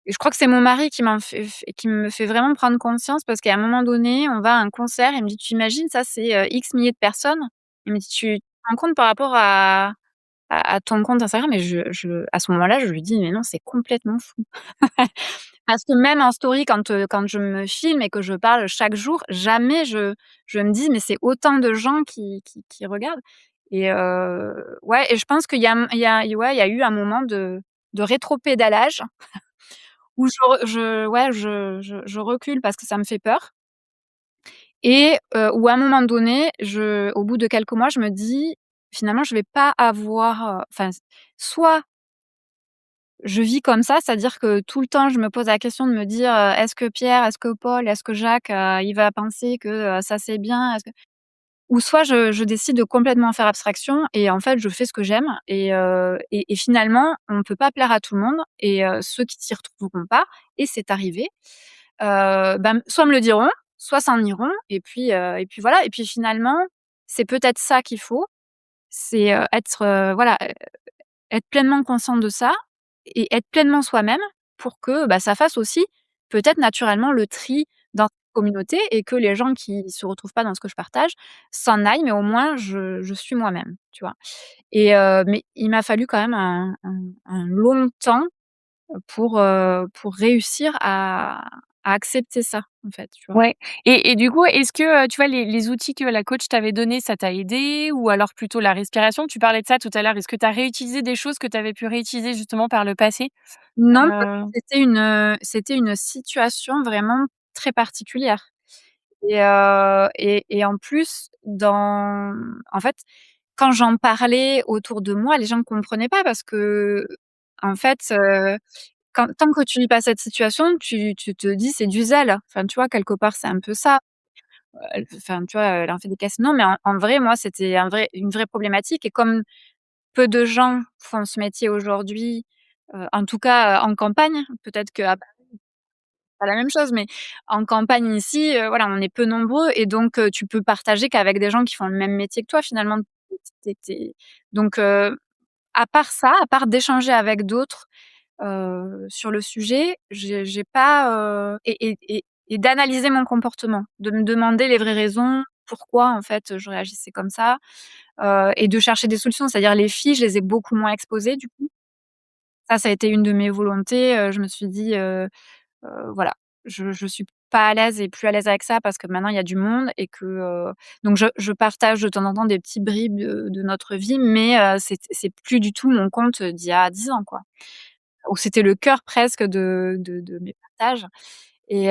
et je crois que c'est mon mari qui me fait vraiment prendre conscience parce qu'à un moment donné, on va à un concert, il me dit: «Tu imagines, ça c'est, X milliers de personnes». Il me dit: «Tu te rends compte par rapport à ton compte Instagram?» Et à ce moment-là, je lui dis: «Mais non, c'est complètement fou». Parce que même en story, quand je me filme et que je parle chaque jour, jamais je me dis: «Mais c'est autant de gens qui regardent», et ouais, et je pense qu'il y a ouais, il y a eu un moment de rétropédalage où je recule parce que ça me fait peur, et où à un moment donné, au bout de quelques mois, je me dis: «Finalement, je vais pas avoir, enfin, soit je vis comme ça, c'est-à-dire que tout le temps, je me pose la question de me dire, «Est-ce que Pierre, est-ce que Paul, est-ce que Jacques, il va penser que, ça c'est bien? Est-ce que», ou soit je décide de complètement faire abstraction et en fait, je fais ce que j'aime, et finalement, on ne peut pas plaire à tout le monde, et ceux qui s'y retrouveront pas, et c'est arrivé, soit me le diront, soit s'en iront, et puis voilà, et puis finalement, c'est peut-être ça qu'il faut, c'est, être, voilà, être pleinement conscient de ça et être pleinement soi-même pour que, bah, ça fasse aussi peut-être naturellement le tri dans cette communauté, et que les gens qui se retrouvent pas dans ce que je partage s'en aillent, mais au moins je suis moi-même, tu vois? Et mais il m'a fallu quand même un long temps pour réussir à accepter ça, en fait, tu vois? Ouais, et du coup, est-ce que, tu vois, les outils que la coach t'avait donnés, ça t'a aidé? Ou alors plutôt la respiration? Tu parlais de ça tout à l'heure. Est-ce que tu as réutilisé des choses que tu avais pu réutiliser justement par le passé? Non, parce Heu, que c'était une situation vraiment très particulière. Et en plus, en fait, quand j'en parlais autour de moi, les gens ne comprenaient pas parce qu'en fait, tant que tu vis pas cette situation, tu te dis: «C'est du zèle». Enfin, tu vois, quelque part, c'est un peu ça. Enfin, tu vois, elle en fait des caisses, non, mais en vrai, moi, c'était une vraie problématique, et comme peu de gens font ce métier aujourd'hui, en tout cas, en campagne, peut-être qu'à pas la même chose, mais en campagne ici, voilà, on est peu nombreux, et donc tu peux partager qu'avec des gens qui font le même métier que toi finalement. Tu Donc à part ça, à part d'échanger avec d'autres, sur le sujet, j'ai pas, et d'analyser mon comportement, de me demander les vraies raisons, pourquoi en fait, je réagissais comme ça, et de chercher des solutions. C'est-à-dire les filles, je les ai beaucoup moins exposées du coup. Ça a été une de mes volontés, je me suis dit, voilà, je suis pas à l'aise et plus à l'aise avec ça parce que maintenant il y a du monde, et que, donc je partage de temps en temps des petits bribes de notre vie, mais c'est plus du tout mon compte d'il y a 10 ans, quoi. Où c'était le cœur presque de mes partages, Et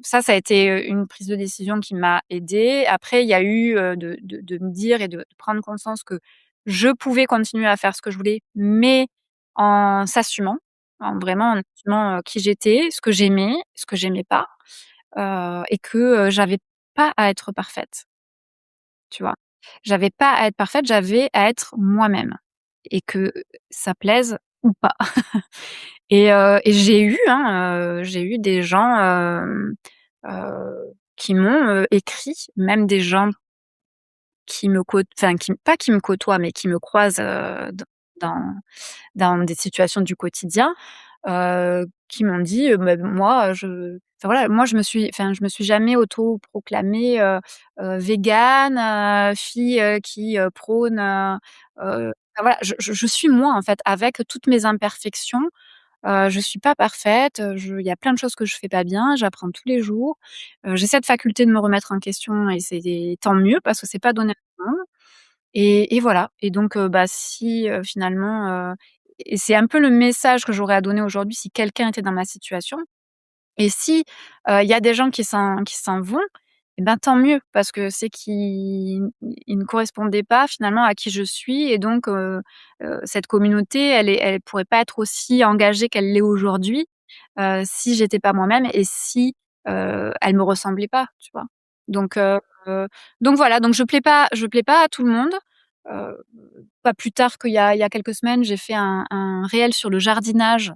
ça a été une prise de décision qui m'a aidée. Après, il y a eu, de me dire et de prendre conscience que je pouvais continuer à faire ce que je voulais, mais en s'assumant, en assumant, qui j'étais, ce que j'aimais pas, et que, j'avais pas à être parfaite, tu vois? J'avais pas à être parfaite, j'avais à être moi-même et que ça plaise ou pas. Et j'ai eu des gens, qui m'ont, écrit, même des gens qui me cô enfin qui pas qui me côtoient, mais qui me croisent, dans dans des situations du quotidien, qui m'ont dit, bah, moi, moi je me suis jamais autoproclamée, végane, fille, qui, prône, enfin voilà, je suis moi en fait, avec toutes mes imperfections. Je suis pas parfaite, il y a plein de choses que je fais pas bien, j'apprends tous les jours. J'ai cette faculté de me remettre en question et c'est tant mieux parce que c'est pas donné à tout le monde et voilà et donc bah, si, finalement, et c'est un peu le message que j'aurais à donner aujourd'hui si quelqu'un était dans ma situation et si, il y a des gens qui s'en vont et ben, tant mieux parce que c'est qu'ils ne correspondaient pas finalement à qui je suis et donc cette communauté elle pourrait pas être aussi engagée qu'elle l'est aujourd'hui, si j'étais pas moi-même et si, elle me ressemblait pas, tu vois? Donc heu, heu, donc voilà, donc je plais pas à tout le monde, heu, pas plus tard qu'il y a quelques semaines, j'ai fait un réel sur le jardinage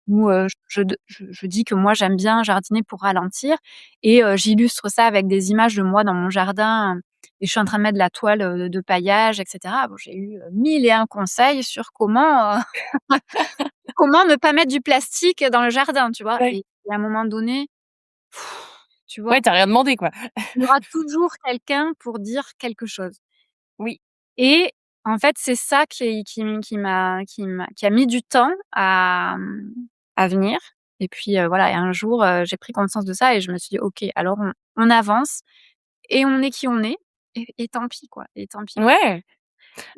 où, je dis que moi j'aime bien jardiner pour ralentir et j'illustre ça avec des images de moi dans mon jardin, et je suis en train de mettre de la toile, de paillage et cetera. Bon, j'ai eu, 1000 et un conseils sur comment, comment ne pas mettre du plastique dans le jardin, tu vois? Ouais. Et à un moment donné, tu Ouais, vois? tu as rien demandé, quoi. Il y aura toujours quelqu'un pour dire quelque chose Oui. et en fait, c'est ça qui a mis du temps à venir et puis, voilà et un jour, j'ai pris conscience de ça et je me suis dit: «OK, alors on avance et on est qui on est et tant pis quoi et tant pis». Ouais.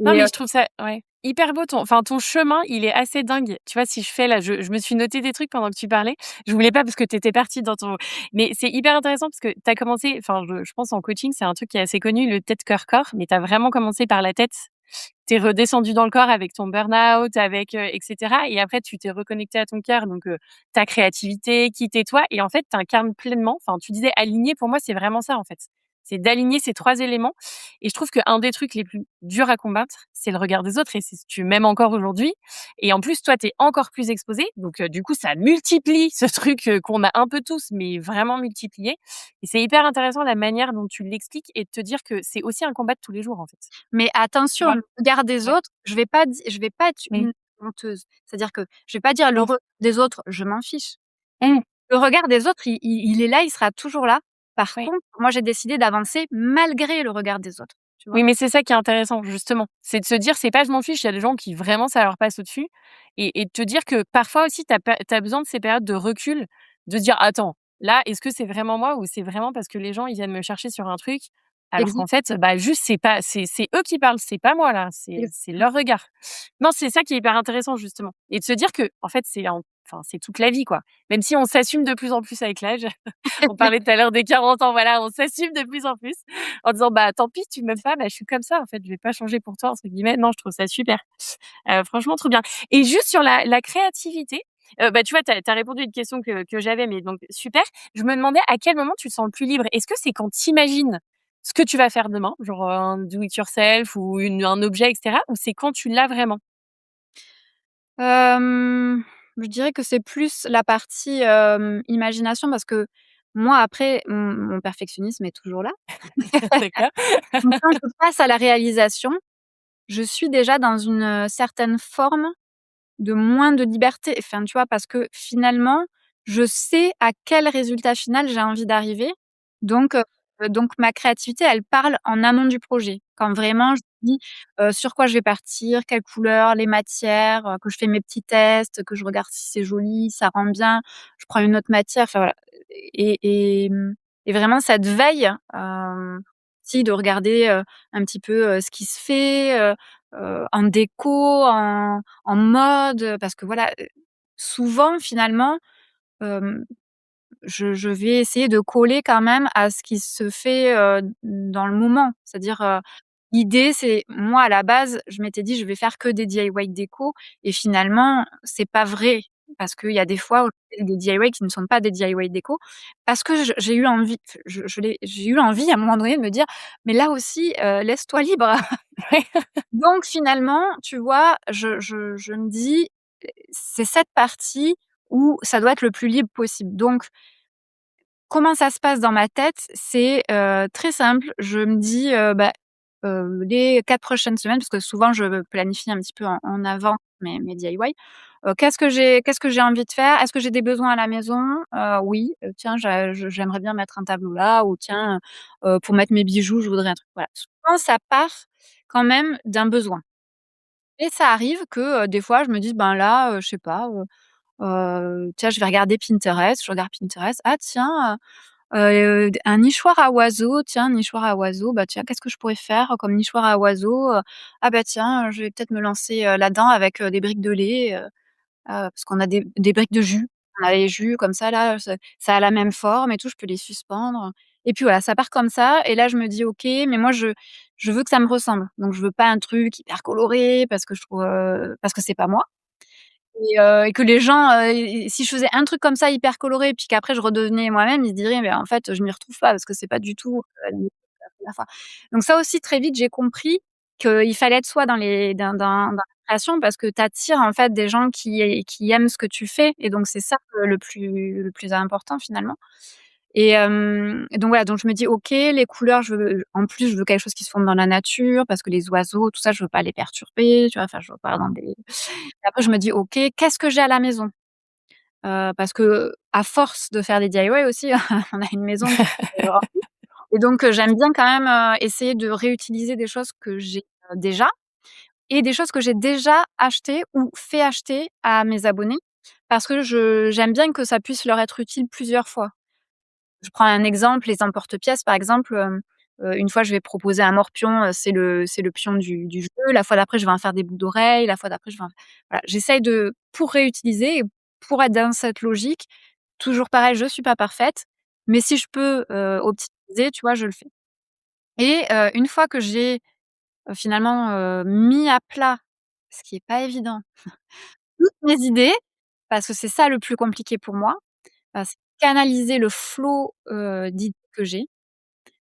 Non, Et mais je trouve ça ouais, hyper beau ton chemin, il est assez dingue. Tu vois, si je fais là, je me suis noté des trucs pendant que tu parlais. Je voulais pas parce que tu étais partie dans ton mais c'est hyper intéressant parce que tu as commencé enfin, je pense en coaching, c'est un truc qui est assez connu, le tête, cœur, corps, mais tu as vraiment commencé par la tête. Tu es redescendue dans le corps avec ton burn-out, avec, et cetera et après tu t'es reconnectée à ton cœur donc ta créativité, qui tu es toi et en fait, tu incarnes pleinement enfin, tu disais aligner, pour moi, c'est vraiment ça, en fait. C'est d'aligner ces 3 éléments et je trouve qu'un des trucs les plus durs à combattre, c'est le regard des autres et c'est ce que tu m'aimes encore aujourd'hui et en plus, toi, tu es encore plus exposée donc du coup, ça multiplie ce truc, qu'on a un peu tous, mais vraiment multiplié et c'est hyper intéressant la manière dont tu l'expliques et de te dire que c'est aussi un combat de tous les jours, en fait. mais Tu attention, vois? le regard des Ouais. autres, je vais pas être Mmh. une honteuse. C'est-à-dire que je vais pas dire: «Le Mmh. regard des autres, je m'en fiche». Mmh. Le regard des autres, il est là, il sera toujours là. Par Oui. contre, moi, j'ai décidé d'avancer malgré le regard des autres, tu vois? Oui, mais c'est ça qui est intéressant justement. C'est de se dire: «C'est pas je m'en fiche», il y a des gens qui vraiment ça leur passe au-dessus et de te dire que parfois aussi tu as besoin de ces périodes de recul, de se dire: «Attends, là, est-ce que c'est vraiment moi ou c'est vraiment parce que les gens ils viennent me chercher sur un truc?» alors Exa qu'en fait, bah, juste c'est pas c'est eux qui parlent, c'est pas moi là, c'est exactement. leur regard. Non, c'est ça qui est hyper intéressant justement et de se dire que en fait c'est toute la vie quoi. Même si on s'assume de plus en plus avec l'âge. On parlait tout à l'heure des 40 ans, voilà, on s'assume de plus en plus en disant: «Bah, tant pis, tu m'aimes pas, bah, je suis comme ça en fait, je vais pas changer pour toi» entre guillemets. Non, je trouve ça super. Franchement trop bien et juste sur la créativité, bah, tu vois, tu as répondu à une question que j'avais, mais donc super. Je me demandais à quel moment tu te sens le plus libre? Est-ce que c'est quand tu imagines ce que tu vas faire demain, genre, un do it yourself ou un objet et cetera, ou c'est quand tu l'as vraiment? Hem, je dirais que c'est plus la partie, imagination parce que moi après mon perfectionnisme est toujours là. D'accord. Donc quand je passe à la réalisation, je suis déjà dans une, certaine forme de moins de liberté. Enfin, tu vois? Parce que finalement, je sais à quel résultat final j'ai envie d'arriver. Donc ma créativité, elle parle en amont du projet. Quand vraiment je me dis, sur quoi je vais partir, quelles couleurs, les matières, que je fais mes petits tests, que je regarde si c'est joli, ça rend bien, je prends une autre matière, enfin voilà. Et vraiment cette veille, si de regarder, un petit peu, ce qui se fait, en déco, en mode, parce que voilà, souvent finalement, hem, je vais essayer de coller quand même à ce qui se fait, dans le moment. C'est-à-dire, l'idée c'est moi à la base, je m'étais dit: «Je vais faire que des DIY déco» et finalement, c'est pas vrai. Parce qu'il y a des fois où je fais des DIY qui ne sont pas des DIY déco, parce que j'ai eu envie, j'ai eu envie à un moment donné de me dire: «Mais là aussi, laisse-toi libre». Donc finalement, tu vois, je me dis: «C'est cette partie où ça doit être le plus libre possible». Donc comment ça se passe dans ma tête? C'est, très simple. Je me dis, les 4 prochaines semaines, parce que souvent je planifie un petit peu en avant mes DIY. Qu'est-ce que j'ai envie de faire? Est-ce que j'ai des besoins à la maison? Oui, tiens, j'aimerais bien mettre un tableau là ou tiens, pour mettre mes bijoux, je voudrais un truc voilà. Souvent ça part quand même d'un besoin et ça arrive que, des fois je me dise: «Ben là, je sais pas, tiens, je vais regarder Pinterest». Je regarde Pinterest: «Ah tiens, un nichoir à oiseaux, tiens, un nichoir à oiseaux, bah, tiens, qu'est-ce que je pourrais faire comme nichoir à oiseaux? Ah bah, tiens, je vais peut-être me lancer, là-dedans avec, des briques de lait, parce qu'on a des briques de jus. On a les jus comme ça là, ça a la même forme et tout, je peux les suspendre et puis voilà, ça part comme ça et là je me dis: «OK, mais moi je veux que ça me ressemble». Donc je veux pas un truc hyper coloré parce que je trouve, parce que c'est pas moi. Et que les gens, i si je faisais un truc comme ça hyper coloré, puis qu'après je redevenais moi-même, ils se diraient: «Mais en fait, je m'y retrouve pas parce que c'est pas du tout, la première fois». Donc ça aussi très vite j'ai compris qu'il fallait être soi dans la création parce que tu attires en fait des gens qui aiment ce que tu fais et donc c'est ça, le plus important finalement. Et donc voilà, donc je me dis: «OK, les couleurs, en plus je veux quelque chose qui se fonde dans la nature parce que les oiseaux, tout ça, je veux pas les perturber», tu vois? Enfin, je veux pas dans des et après je me dis: «OK, qu'est-ce que j'ai à la maison?» Parce qu'à force de faire des DIY aussi, on a une maison qui est remplie et donc j'aime bien quand même, essayer de réutiliser des choses que j'ai, déjà et des choses que j'ai déjà achetées ou fait acheter à mes abonnés parce que j'aime bien que ça puisse leur être utile plusieurs fois. Je prends un exemple, les emporte-pièces par exemple, une fois je vais proposer un morpion, c'est le pion du jeu, la fois d'après je vais en faire des boucles d'oreilles, la fois d'après je vais en voilà, j'essaye de pour réutiliser et pour être dans cette logique, toujours pareil, je suis pas parfaite, mais si je peux, optimiser, tu vois, je le fais et une fois que j'ai, finalement, mis à plat, ce qui est pas évident, toutes mes idées, parce que c'est ça le plus compliqué pour moi, c'est canaliser le flot, d'idées que j'ai.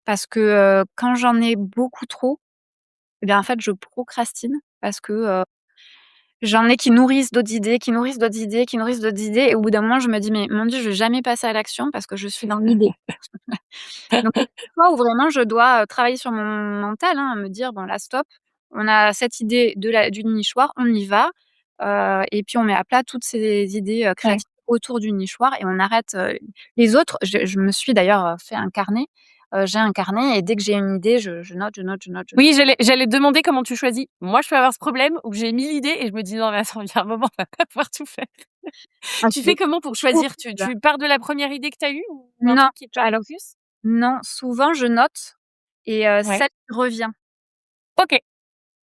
Parce que, quand j'en ai beaucoup trop, eh bien, en fait, je procrastine parce que, j'en ai qui nourrissent d'autres idées, qui nourrissent d'autres idées, qui nourrissent d'autres idées et au bout d'un moment, je me dis: «Mais mon Dieu, je vais jamais passer à l'action parce que je suis dans l'idée». Donc il y a des fois où vraiment je dois, travailler sur mon mental, hein, me dire: «Bon là, stop, on a cette idée du nichoir, on y va, et puis on met à plat toutes ces idées, Ouais. créatives autour du nichoir et on arrête, les autres». Je me suis d'ailleurs, fait un carnet, j'ai un carnet et dès que j'ai une idée, je note, je note, je note, je note. Oui, j'allais te demander comment tu choisis. Moi, je peux avoir ce problème où j'ai 1000 idées et je me dis: «Non mais attends, il y a un moment, on va pas pouvoir tout faire». Ah, Tu c'est fais comment pour choisir? Tu horrible. tu pars de la première idée que tu as eue ou un Non, truc qui te parle alors le plus? non, souvent je note et Ouais. celle qui revient, OK.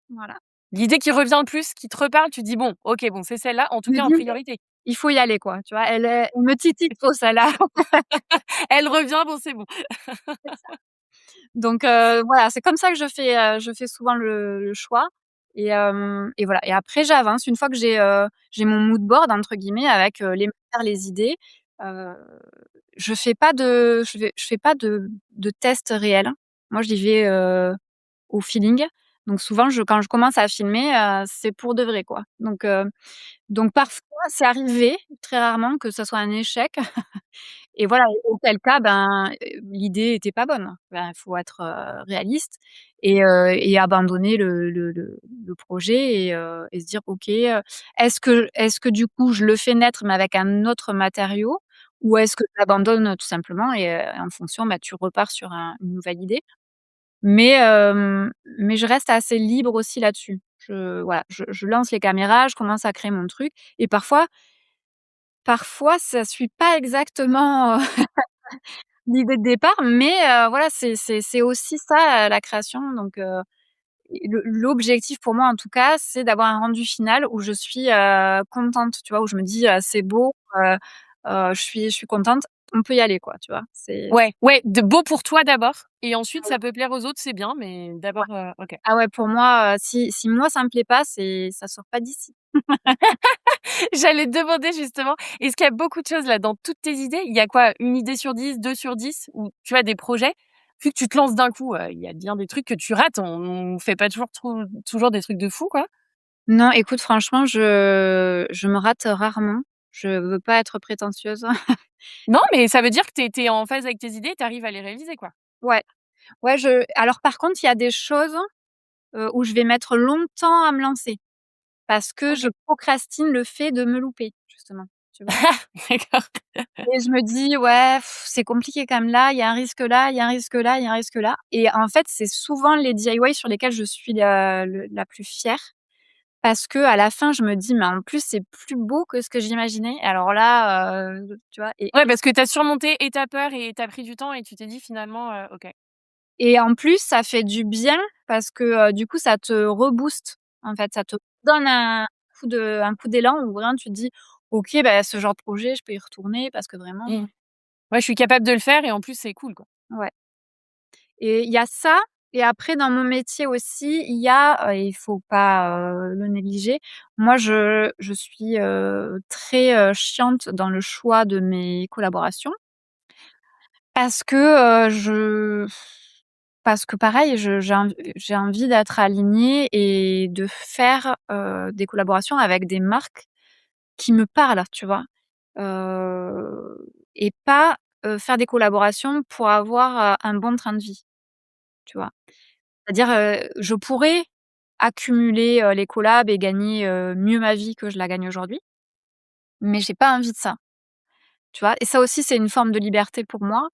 voilà. L'idée qui revient le plus, qui te reparle, tu dis: «Bon, OK, bon, c'est celle-là, en tout Je me cas en dis: priorité». «Il faut y aller quoi», tu vois? Elle me titille trop celle-là. Elle revient, bon, c'est bon. Donc voilà, c'est comme ça que je fais souvent le choix et voilà et après j'avance. Une fois que j'ai mon mood board entre guillemets avec, les matières, les idées, heu, je fais pas de tests réels. Moi j'y vais, au feeling. Donc souvent quand je commence à filmer, c'est pour de vrai quoi. Donc parfois c'est arrivé, très rarement, que ça soit un échec. Et voilà, auquel cas, ben, l'idée était pas bonne. Ben, il faut être, réaliste et abandonner le projet et se dire: «OK, est-ce que du coup je le fais naître mais avec un autre matériau ou est-ce que j'abandonne tout simplement?» et en fonction, bah, tu repars sur une nouvelle idée. Mais je reste assez libre aussi là-dessus. Voilà, je lance les caméras, je commence à créer mon truc et parfois ça suit pas exactement, l'idée de départ, mais voilà, c'est aussi ça, la création donc l'objectif pour moi, en tout cas, c'est d'avoir un rendu final où je suis, contente, tu vois? Où je me dis: «C'est beau, je suis contente». on peut y aller quoi, tu vois? Ouais, ouais, de beau pour toi d'abord et ensuite ça peut plaire aux autres, c'est bien, mais d'abord, OK. Ah ouais, pour moi, si moi ça me plaît pas, ça sort pas d'ici. J'allais te demander justement, est-ce qu'il y a beaucoup de choses là dans toutes tes idées? Il y a quoi? Une idée sur 10, 2 sur 10 ou tu as des projets? Vu que tu te lances d'un coup, il y a bien des trucs que tu rates. On fait pas toujours des trucs de fou, quoi. Non, écoute, franchement, je me rate rarement. Je veux pas être prétentieuse. Non, mais ça veut dire que tu es en phase avec tes idées et tu arrives à les réaliser, quoi. Ouais, ouais, je alors par contre, il y a des choses, où je vais mettre longtemps à me lancer parce que je OK. procrastine le fait de me louper, justement, tu vois? D'accord. Et je me dis: «Ouais, c'est compliqué quand même là, il y a un risque là, il y a un risque là, il y a un risque là» et en fait, c'est souvent les DIY sur lesquels je suis la plus fière parce qu'à la fin, je me dis: «Mais en plus, c'est plus beau que ce que j'imaginais». Alors là, tu vois? Ouais, parce que tu as surmonté et ta peur et tu as pris du temps et tu t'es dit finalement, OK. Et en plus, ça fait du bien parce que, du coup, ça te rebooste, en fait. Ça te donne un coup d'élan où vraiment tu te dis: «OK, bah, ce genre de projet, je peux y retourner parce que vraiment». Mmh. Ouais, je suis capable de le faire et en plus c'est cool, quoi. Ouais, et il y a ça et après dans mon métier aussi, il y a, et il faut pas, le négliger, moi je suis, très, chiante dans le choix de mes collaborations parce que, parce que pareil, je j'ai envie d'être alignée et de faire, des collaborations avec des marques qui me parlent, tu vois? Et pas, faire des collaborations pour avoir, un bon train de vie, tu vois? C'est-à-dire, je pourrais accumuler, les collabs et gagner, mieux ma vie que je la gagne aujourd'hui, mais j'ai pas envie de ça, tu vois? Et ça aussi, c'est une forme de liberté pour moi.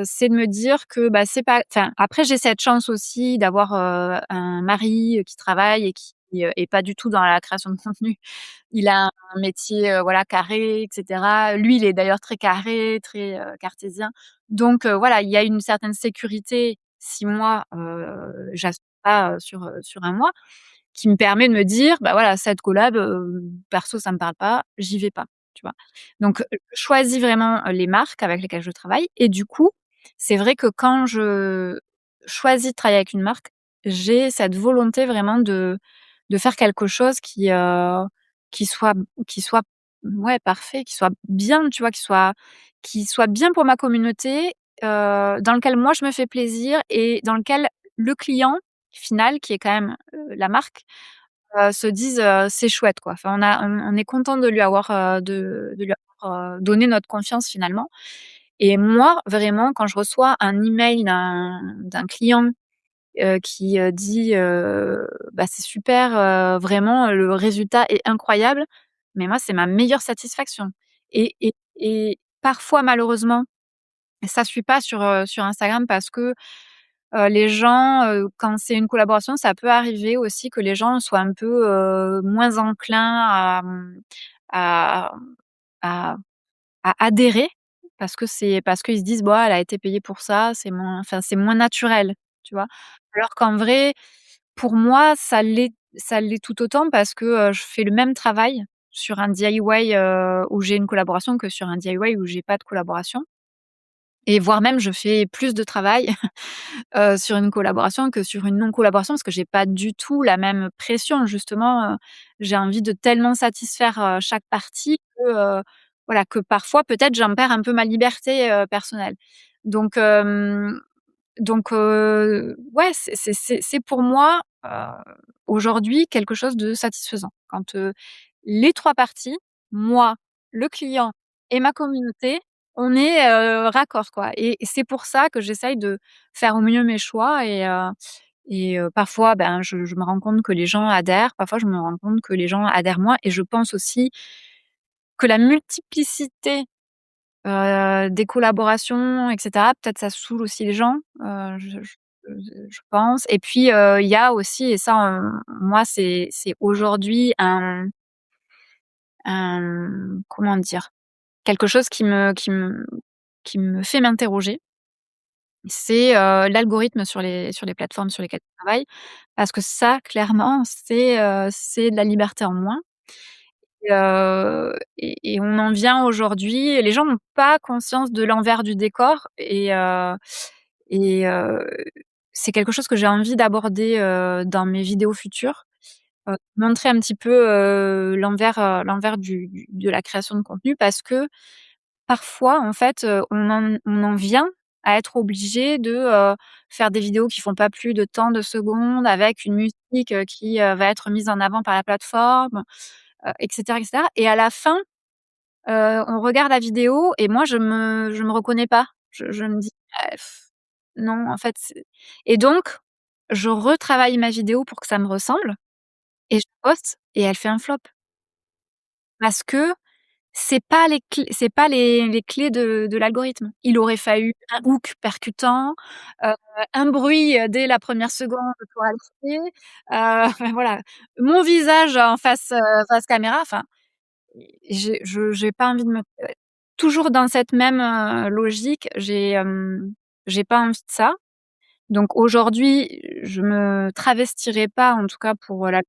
C'est de me dire que, bah, c'est pas enfin, après j'ai cette chance aussi d'avoir, un mari, qui travaille et qui, est pas du tout dans la création de contenu. Il a un métier, voilà, carré et cetera. Lui, il est d'ailleurs très carré, très, cartésien. Donc, voilà, il y a une certaine sécurité si moi, j'assure pas, sur un mois, qui me permet de me dire: «Bah, voilà, cette collab, perso ça me parle pas, j'y vais pas», tu vois? Donc, je choisis vraiment, les marques avec lesquelles je travaille et du coup, c'est vrai que quand je choisis de travailler avec une marque, j'ai cette volonté vraiment de faire quelque chose qui soit qui soit, ouais, parfait, qui soit bien, tu vois? Qui soit bien pour ma communauté, dans lequel moi je me fais plaisir et dans lequel le client final, qui est quand même, la marque, se dise, «C'est chouette, quoi». Enfin, on est content de lui avoir, de lui avoir, donné notre confiance finalement et moi, vraiment, quand je reçois un email d'un client, qui, dit, «Bah, c'est super, vraiment, le résultat est incroyable», mais moi, c'est ma meilleure satisfaction et parfois, malheureusement, ça suit pas sur Instagram parce que, les gens, quand c'est une collaboration, ça peut arriver aussi que les gens soient un peu, moins enclins à à à adhérer parce qu'ils se disent: «Bah, elle a été payée pour ça, c'est moins naturel», tu vois? Alors qu'en vrai, pour moi, ça l'est tout autant parce que, je fais le même travail sur un DIY, où j'ai une collaboration que sur un DIY où j'ai pas de collaboration et voire même je fais plus de travail sur une collaboration que sur une non collaboration parce que j'ai pas du tout la même pression justement, j'ai envie de tellement satisfaire, chaque partie que, voilà, que parfois peut-être j'en perds un peu ma liberté, personnelle. Donc ouais, c'est pour moi, aujourd'hui quelque chose de satisfaisant. Quand, les 3 parties, moi, le client et ma communauté, on est, raccord quoi et c'est pour ça que j'essaye de faire au mieux mes choix et parfois, ben, je me rends compte que les gens adhèrent, parfois je me rends compte que les gens adhèrent moins et je pense aussi que la multiplicité, des collaborations et cetera, peut-être ça saoule aussi les gens, je pense et puis, il y a aussi et ça, moi c'est aujourd'hui comment dire? Quelque chose qui me fait m'interroger, c'est, l'algorithme sur les plateformes sur lesquelles je travaille parce que ça clairement c'est de la liberté en moins Et on en vient aujourd'hui les gens n'ont pas conscience de l'envers du décor et c'est quelque chose que j'ai envie d'aborder, dans mes vidéos futures, montrer un petit peu, l'envers du de la création de contenu parce que parfois, en fait, on en vient à être obligé de, faire des vidéos qui font pas plus de tant de secondes avec une musique, qui, va être mise en avant par la plateforme, et cetera et à la fin, on regarde la vidéo et moi je me reconnais pas. Je me dis: «Ah non, en fait, c'est» et donc je retravaille ma vidéo pour que ça me ressemble et je poste et elle fait un flop parce que c'est pas les clés de l'algorithme. Il aurait fallu un hook percutant, heu, un bruit, dès la première seconde pour attirer, voilà. Mon visage en face caméra, enfin, j'ai pas envie de me toujours dans cette même, logique, j'ai pas envie de ça. Donc aujourd'hui, je me travestirai pas en tout cas pour, l'algorithme.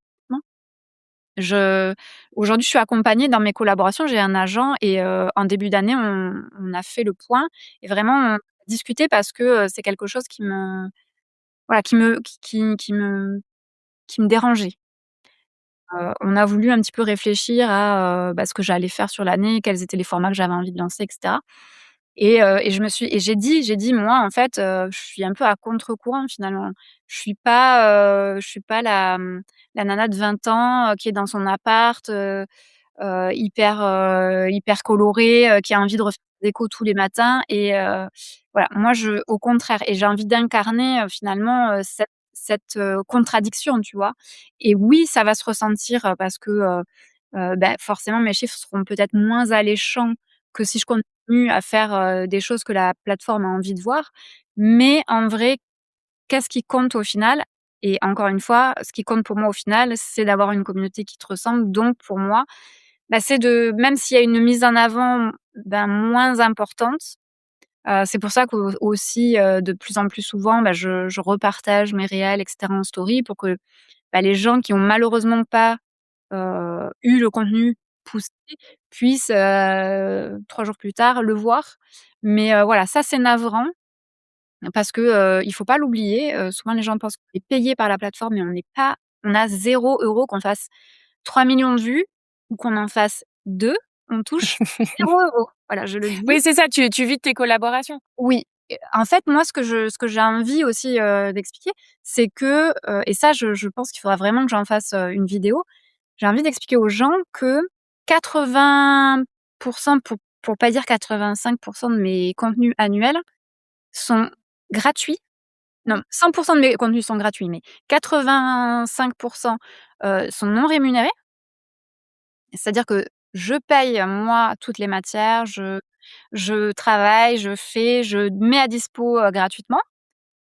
Je Aujourd'hui, je suis accompagnée dans mes collaborations, j'ai un agent et en début d'année, on a fait le point et vraiment on a discuté parce que, c'est quelque chose qui me voilà, qui me dérangeait. On a voulu un petit peu réfléchir à, ce que j'allais faire sur l'année, quels étaient les formats que j'avais envie de lancer et cetera et j'ai dit: «Moi, en fait, je suis un peu à contre-courant finalement. Je suis pas la nana de 20 ans, qui est dans son appart, hyper colorée, qui a envie de refaire sa déco tous les matins et voilà, moi je au contraire et j'ai envie d'incarner, finalement, cette contradiction, tu vois? Et oui, ça va se ressentir, parce que, forcément mes chiffres seront peut-être moins alléchants que si je continue à faire, des choses que la plateforme a envie de voir. Mais en vrai, qu'est-ce qui compte au final? Et encore une fois, ce qui compte pour moi au final, c'est d'avoir une communauté qui te ressemble. Donc pour moi, c'est de même s'il y a une mise en avant, moins importante, c'est pour ça qu'au aussi, de plus en plus souvent, je repartage mes réels et cetera en story pour que, les gens qui ont malheureusement pas, eu le contenu poussé puissent, 3 jours plus tard le voir. Mais, voilà, ça c'est navrant parce que, il faut pas l'oublier, souvent les gens pensent qu'on est payé par la plateforme mais on a 0 € qu'on fasse 3 millions de vues ou qu'on en fasse 2, on touche 0 €. Voilà, je le dis. Oui, c'est ça, tu vis de tes collaborations. Oui, en fait, moi, ce que j'ai envie aussi, d'expliquer, c'est que, et ça, je pense qu'il faudra vraiment que j'en fasse, une vidéo. J'ai envie d'expliquer aux gens que 80 pour pas dire 85 de mes contenus annuels sont gratuits. Non, 100 de mes contenus sont gratuits, mais 85 sont non rémunérés. C'est-à-dire que je paye, moi, toutes les matières, je travaille, je mets à dispo, gratuitement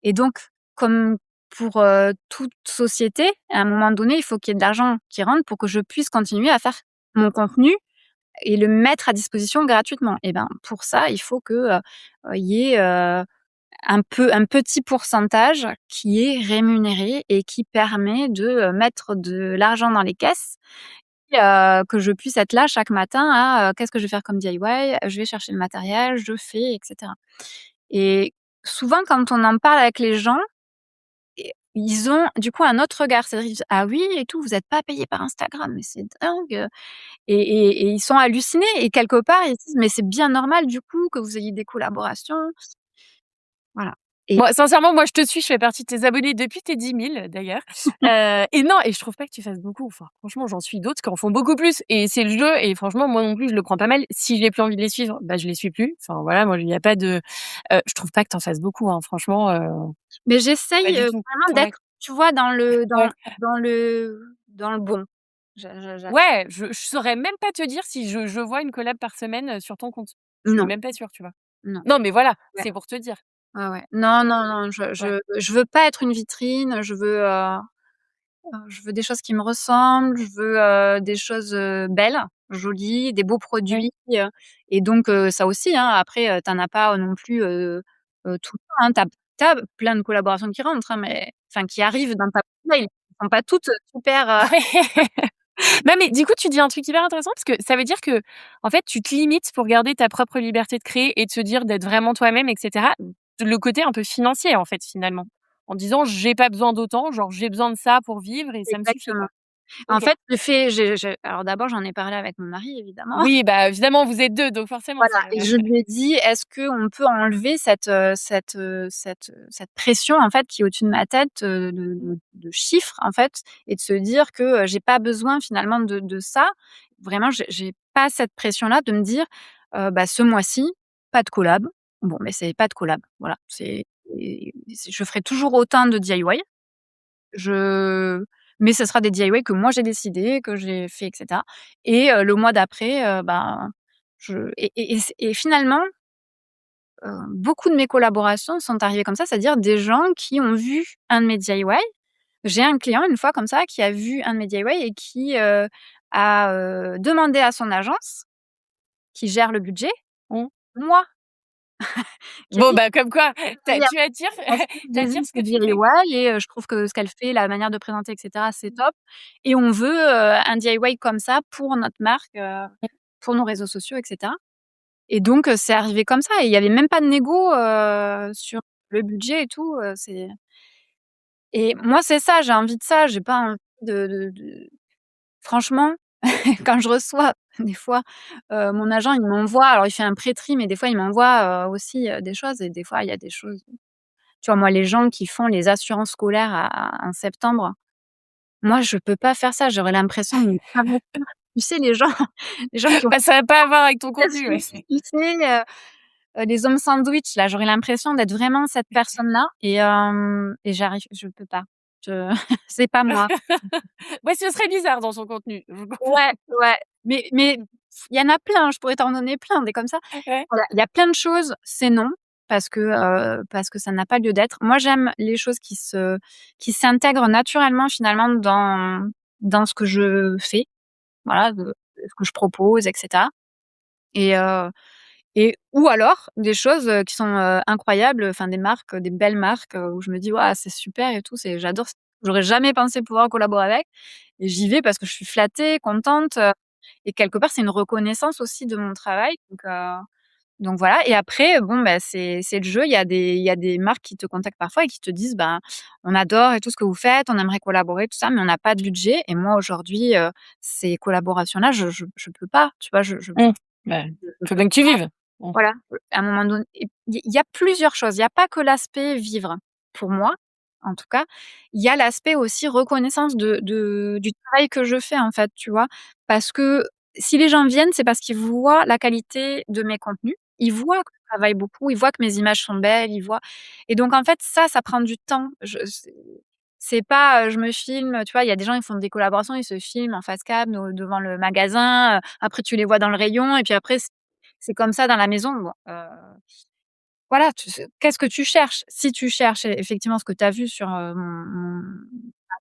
et donc comme pour, toute société, à un moment donné, il faut qu'il y ait de l'argent qui rentre pour que je puisse continuer à faire mon contenu et le mettre à disposition gratuitement et pour ça, il faut que, il y ait, un petit pourcentage qui est rémunéré et qui permet de, mettre de l'argent dans les caisses et que je puisse être là chaque matin à, «Qu'est-ce que je vais faire comme DIY?» Je vais chercher le matériel, je fais et cetera et souvent quand on en parle avec les gens, ils ont du coup un autre regard. C'est-à-dire ils disent: «Ah oui et tout, vous êtes pas payés par Instagram, mais c'est dingue!» et ils sont hallucinés et quelque part ils se disent: «Mais c'est bien normal du coup que vous ayez des collaborations». Voilà et Moi, sincèrement, moi, je te suis, je fais partie de tes abonnés depuis tes 10 000 d'ailleurs, et non et je trouve pas que tu fasses beaucoup. Enfin, franchement, j'en suis d'autres qui en font beaucoup plus et c'est le jeu et franchement, moi non plus, je le prends pas mal. Si j'ai plus envie de les suivre, je les suis plus. Enfin, voilà, moi, il y a pas de je trouve pas que tu en fasses beaucoup, hein, franchement, mais pas j'essaye, du tout. vraiment Ouais, d'être, tu vois, dans le ouais. dans le bon. Je Ouais, je saurais même pas te dire si je vois une collab par semaine, sur ton compte. Je suis non, même pas sûre, tu vois? non. Non, mais voilà, Ouais, c'est pour te dire. ouais, ouais. Non, non, non, je Ouais. je je veux pas être une vitrine, je veux des choses qui me ressemblent, je veux, des choses, belles, jolies, des beaux Ouais. produits, et donc ça aussi, hein, après, tu en as pas non plus, tout le temps, hein. Tu as plein de collaborations qui rentrent, hein, mais enfin qui arrivent dans ta boîte mail. Elles sont pas toutes, super, Ouais. Non, mais du coup, tu dis un truc hyper intéressant parce que ça veut dire que, en fait, tu te limites pour garder ta propre liberté de créer et de se dire d'être vraiment toi-même et cetera. Le côté un peu financier, en fait, finalement. En disant: «J'ai pas besoin d'autant, genre j'ai besoin de ça pour vivre et ça me suffit, Exactement. quoi». En OK. fait, j'ai alors d'abord, j'en ai parlé avec mon mari évidemment. Oui, bah, évidemment, vous êtes 2 donc forcément Voilà ça et je lui ai dit: «Est-ce qu'on peut enlever cette pression en fait qui est au-dessus de ma tête, de chiffres en fait et de se dire que, j'ai pas besoin finalement de ça». Vraiment j'ai pas cette pression-là de me dire, bah, ce mois-ci, pas de collab. Bon, mais c'est pas de collab, voilà, et je ferai toujours autant de DIY. Je Mais ce sera des DIY que moi j'ai décidé, que j'ai fait et cetera et le mois d'après, ben, et finalement, beaucoup de mes collaborations sont arrivées comme ça, c'est-à-dire des gens qui ont vu un de mes DIY. J'ai un client une fois comme ça qui a vu un de mes DIY et qui, a, demandé à son agence, qui gère le budget, Mmh. moi, qui a Bon, dit: bah, comme quoi, tu attires «Parce que tu j'ai vu attires ce ce que tu fais. DIY et je trouve que ce qu'elle fait, la manière de présenter et cetera, c'est top et on veut, un DIY comme ça pour notre marque, pour nos réseaux sociaux et cetera». Et donc c'est arrivé comme ça et il y avait même pas de négo, sur le budget et tout, c'est et moi, c'est ça, j'ai envie de ça, j'ai pas envie de franchement, quand je reçois des fois, mon agent, il m'envoie alors il fait un pré-tri, mais des fois il m'envoie, aussi, des choses et des fois il y a des choses tu vois, moi, les gens qui font les assurances scolaires en septembre, moi, je peux pas faire ça. J'aurais l'impression de ne pas tu sais, les gens les gens qui ont Bah, ça va pas avoir avec ton fait contenu, ouais. tu sais, les hommes sandwich là, j'aurais l'impression d'être vraiment cette personne-là et je peux pas. Je c'est pas moi. Ouais, ce serait bizarre dans son contenu. Je comprends. Ouais, ouais, mais il y en a plein, je pourrais t'en donner plein des comme ça. Ouais. Voilà, il y a plein de choses, c'est non, parce que ça n'a pas lieu d'être. Moi, j'aime les choses qui s'intègrent naturellement finalement dans ce que je fais, voilà, de ce que je propose et cetera et ou alors des choses, qui sont, incroyables, enfin des marques, des belles marques, où je me dis: «Waouh, c'est super et tout, j'adore, j'aurais jamais pensé pouvoir collaborer avec» et j'y vais parce que je suis flattée, contente, et quelque part, c'est une reconnaissance aussi de mon travail donc voilà et après, bon, bah, c'est le jeu. Il y a des marques qui te contactent parfois et qui te disent: «Ben, on adore et tout ce que vous faites, on aimerait collaborer, tout ça, mais on n'a pas de budget» et moi aujourd'hui, ces collaborations-là, je peux pas, tu vois? Mmh. Bah, Je faut peux bien que tu vives. Mmh. voilà, à un moment donné et il y a plusieurs choses. Il y a pas que l'aspect vivre. Pour moi, en tout cas, il y a l'aspect aussi reconnaissance du travail que je fais, en fait, tu vois? Parce que si les gens viennent, c'est parce qu'ils voient la qualité de mes contenus. Ils voient que je travaille beaucoup, ils voient que mes images sont belles, ils voient et donc en fait, ça prend du temps. Je c'est pas, je me filme, tu vois? Il y a des gens, ils font des collaborations, ils se filment en face cam devant le magasin, après tu les vois dans le rayon et puis après c'est comme ça dans la maison. Bon, voilà, qu'est-ce que tu cherches? Si tu cherches effectivement ce que tu as vu sur, ma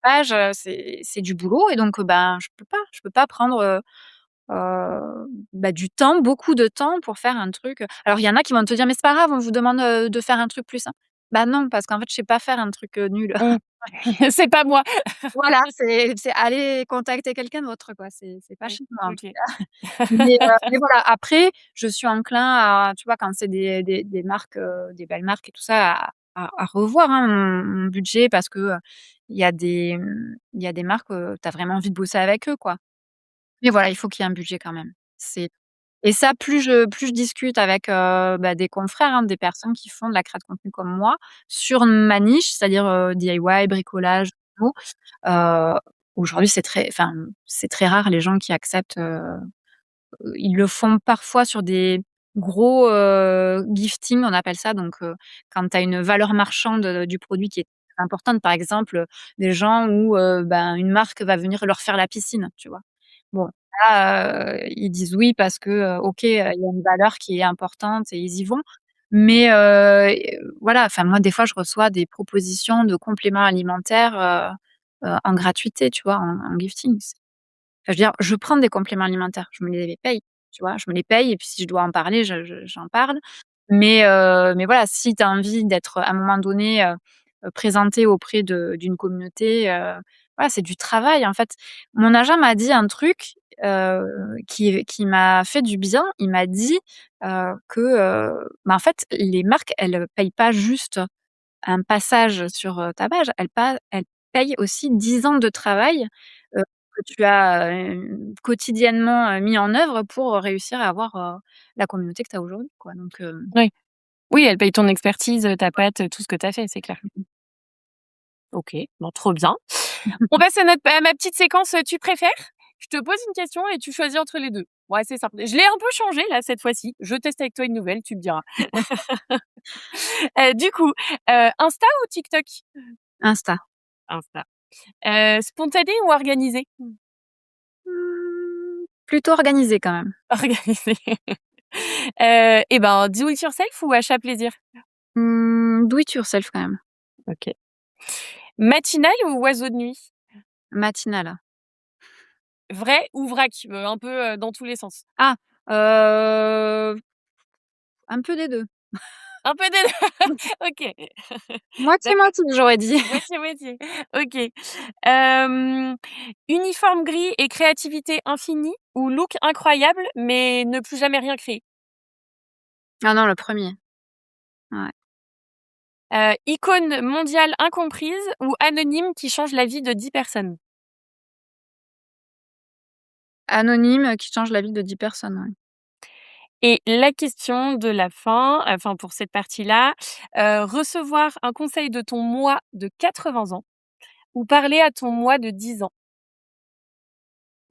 page, c'est du boulot et donc ben, je peux pas prendre, bah, du temps, beaucoup de temps pour faire un truc, alors il y en a qui vont te dire: «Mais c'est pas grave, on vous demande, de faire un truc plus simple». Bah non, parce qu'en fait, je sais pas faire un truc, nul. Mmh. C'est pas moi. Voilà, c'est aller contacter quelqu'un d'autre, quoi. C'est pas Ouais, chez moi, en tout OK. cas. Mais voilà, après, je suis enclin à tu vois, quand c'est des marques, des belles marques et tout ça, à revoir, hein, mon budget parce que, il y a des marques, tu as vraiment envie de bosser avec eux, quoi. Mais voilà, il faut qu'il y ait un budget quand même. C'est et ça, plus je discute avec, bah, des confrères, hein, des personnes qui font de la création de contenu comme moi, sur ma niche, c'est-à-dire, DIY, bricolage, tout, heu, aujourd'hui, c'est très rare les gens qui acceptent, ils le font parfois sur des gros, gifting, on appelle ça, donc quand tu as une valeur marchande, du produit qui est importante, par exemple, des gens où, ben, une marque va venir leur faire la piscine, tu vois? Bon, là, ils disent oui parce que, OK, il y a une valeur qui est importante et ils y vont. Mais voilà, enfin moi, des fois, je reçois des propositions de compléments alimentaires, en gratuité, tu vois? En gifting. Enfin, je veux dire, je prends des compléments alimentaires, je me les paye, tu vois? Je me les paye et puis si je dois en parler, j'en parle. Mais voilà, si tu as envie d'être à un moment donné, présenté auprès d'une communauté, voilà, c'est du travail, en fait. Mon agent m'a dit un truc, qui m'a fait du bien. Il m'a dit, que, en fait, les marques, elles payent pas juste un passage sur, ta page, elles payent aussi 10 ans de travail, que tu as, quotidiennement, mis en œuvre pour réussir à avoir, la communauté que tu as aujourd'hui, quoi, donc Oui. Oui, elle paye ton expertise, ta patte, tout ce que tu as fait, c'est clair. mmh OK, bon, trop bien. On passe à ma petite séquence, tu préfères? Je te pose une question et tu choisis entre les 2. Ouais, c'est simple. Je l'ai un peu changé là cette fois-ci. Je teste avec toi une nouvelle, tu me diras. Du coup, Insta ou TikTok? Insta. Insta. Spontané ou organisé? Plutôt organisé quand même. Organisé. Et ben, do it yourself ou achat plaisir? Do it yourself quand même. OK. Matinal ou oiseau de nuit? Matinale. Vrai ou vrac? Un peu, dans tous les sens. Ah, heu, un peu des 2. Un peu des 2. OK. D'accord. Moitié-moitié, j'aurais dit. Moitié-moitié. OK. Hem, Uniforme gris et créativité infinie ou look incroyable mais ne plus jamais rien créer? Ah non, le premier. Ouais. Icône mondiale incomprise ou anonyme qui change la vie de 10 personnes? Anonyme, qui change la vie de 10 personnes, ouais. Et la question de la fin, enfin pour cette partie-là, recevoir un conseil de ton moi de 80 ans ou parler à ton moi de 10 ans?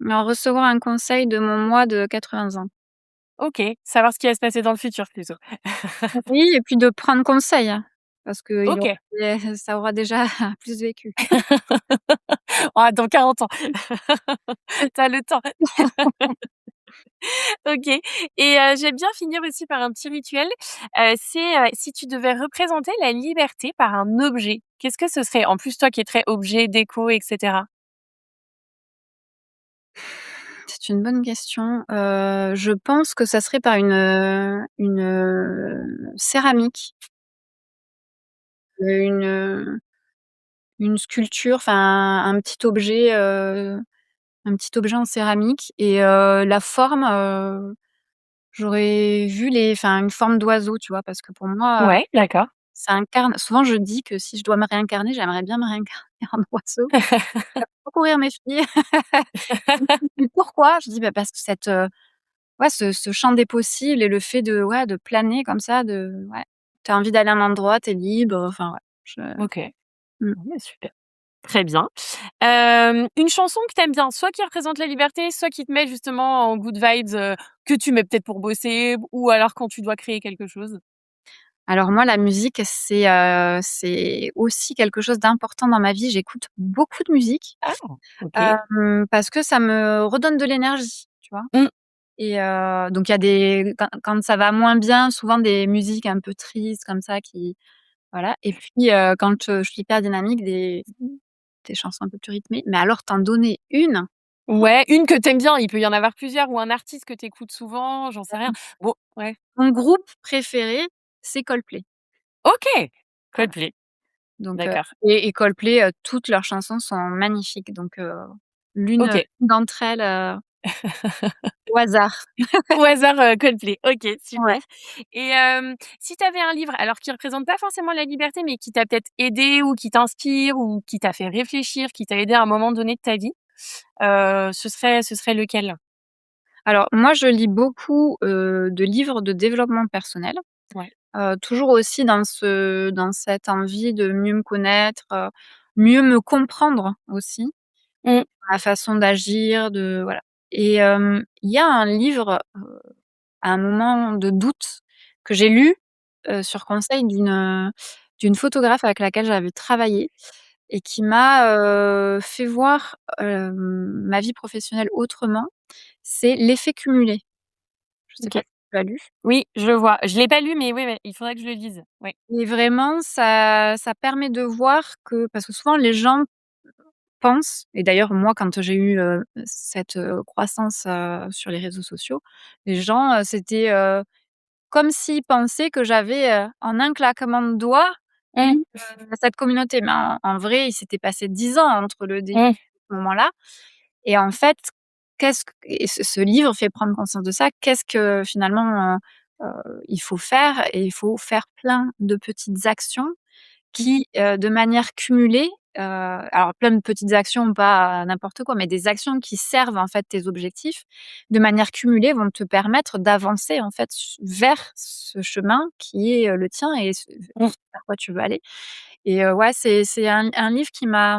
Alors recevoir un conseil de mon moi de 80 ans. OK, savoir ce qui va se passer dans le futur plutôt. Oui et puis de prendre conseil, hein, parce qu'il aura OK. ça aura déjà plus vécu. Oh, dans 40 ans. Tu as le temps. OK et j'aime bien finir aussi par un petit rituel, c'est, si tu devais représenter la liberté par un objet, qu'est-ce que ce serait? En plus, toi qui es très objet, déco et cetera. C'est une bonne question. Je pense que ça serait par une céramique, une sculpture, enfin un petit objet en céramique et la forme, j'aurais vu une forme d'oiseau, tu vois? Parce que pour moi, Ouais, d'accord. ça incarne souvent je dis que si je dois me réincarner, j'aimerais bien me réincarner en oiseau. Ça fait beaucoup rire mes filles. Mais pourquoi? Je dis: «Bah, parce que ouais, ce champ des possibles et le fait de ouais, de planer comme ça, de ouais, tu as envie d'aller à un endroit, tu es libre, enfin ouais, OK. mmh. Bon, bah, super. Très bien. Une chanson que tu aimes bien, soit qui représente la liberté, soit qui te met justement en good vibes, que tu mets peut-être pour bosser ou alors quand tu dois créer quelque chose? Alors moi, la musique, c'est aussi quelque chose d'important dans ma vie. J'écoute beaucoup de musique, Ah! OK. parce que ça me redonne de l'énergie, tu vois? Mmh. Et donc il y a des quand ça va moins bien, souvent des musiques un peu tristes comme ça qui voilà et puis, quand, je suis hyper dynamique, des chansons un peu plus rythmées. Mais alors t'en donner une, Ouais, une que tu aimes bien, il peut y en avoir plusieurs ou un artiste que tu écoutes souvent, j'en sais rien. Bon, ouais. mon groupe préféré, c'est Coldplay. OK! Voilà, Coldplay, donc d'accord. et Coldplay, toutes leurs chansons sont magnifiques donc OK. l'une d'entre elles, au hasard. Au hasard, Coldplay. OK, super Ouais. et si tu avais un livre, alors qui représente pas forcément la liberté, mais qui t'a peut-être aidé ou qui t'inspire ou qui t'a fait réfléchir, qui t'a aidé à un moment donné de ta vie, ce serait lequel? Alors moi, je lis beaucoup, de livres de développement personnel, Ouais. toujours aussi dans cette envie de mieux me connaître, mieux me comprendre aussi, Mmh. ma façon d'agir, de voilà et il y a un livre, à un moment de doute que j'ai lu, sur conseil d'une photographe avec laquelle j'avais travaillé et qui m'a, fait voir, ma vie professionnelle autrement. C'est «L'effet cumulé». Je sais pas OK. si tu l'as lu? Oui, je le vois. Je l'ai pas lu, mais oui, ouais, il faudrait que je le lise. Ouais. Et vraiment ça permet de voir que parce que souvent les gens pensent et d'ailleurs moi quand j'ai eu, cette, croissance, sur les réseaux sociaux, les gens, c'était, comme s'ils pensaient que j'avais, en un claquement de doigts, Mmh. cette communauté. Mais en vrai, il s'était passé 10 ans entre le début Mmh. et ce moment-là et en fait, qu'est-ce que et ce livre fait prendre conscience de ça. Qu'est-ce que finalement, il faut faire et il faut faire plein de petites actions qui, de manière cumulée, alors plein de petites actions, pas n'importe quoi, mais des actions qui servent en fait tes objectifs, de manière cumulée vont te permettre d'avancer en fait vers ce chemin qui est, le tien et ce Mmh. vers quoi tu veux aller et ouais, c'est un livre qui m'a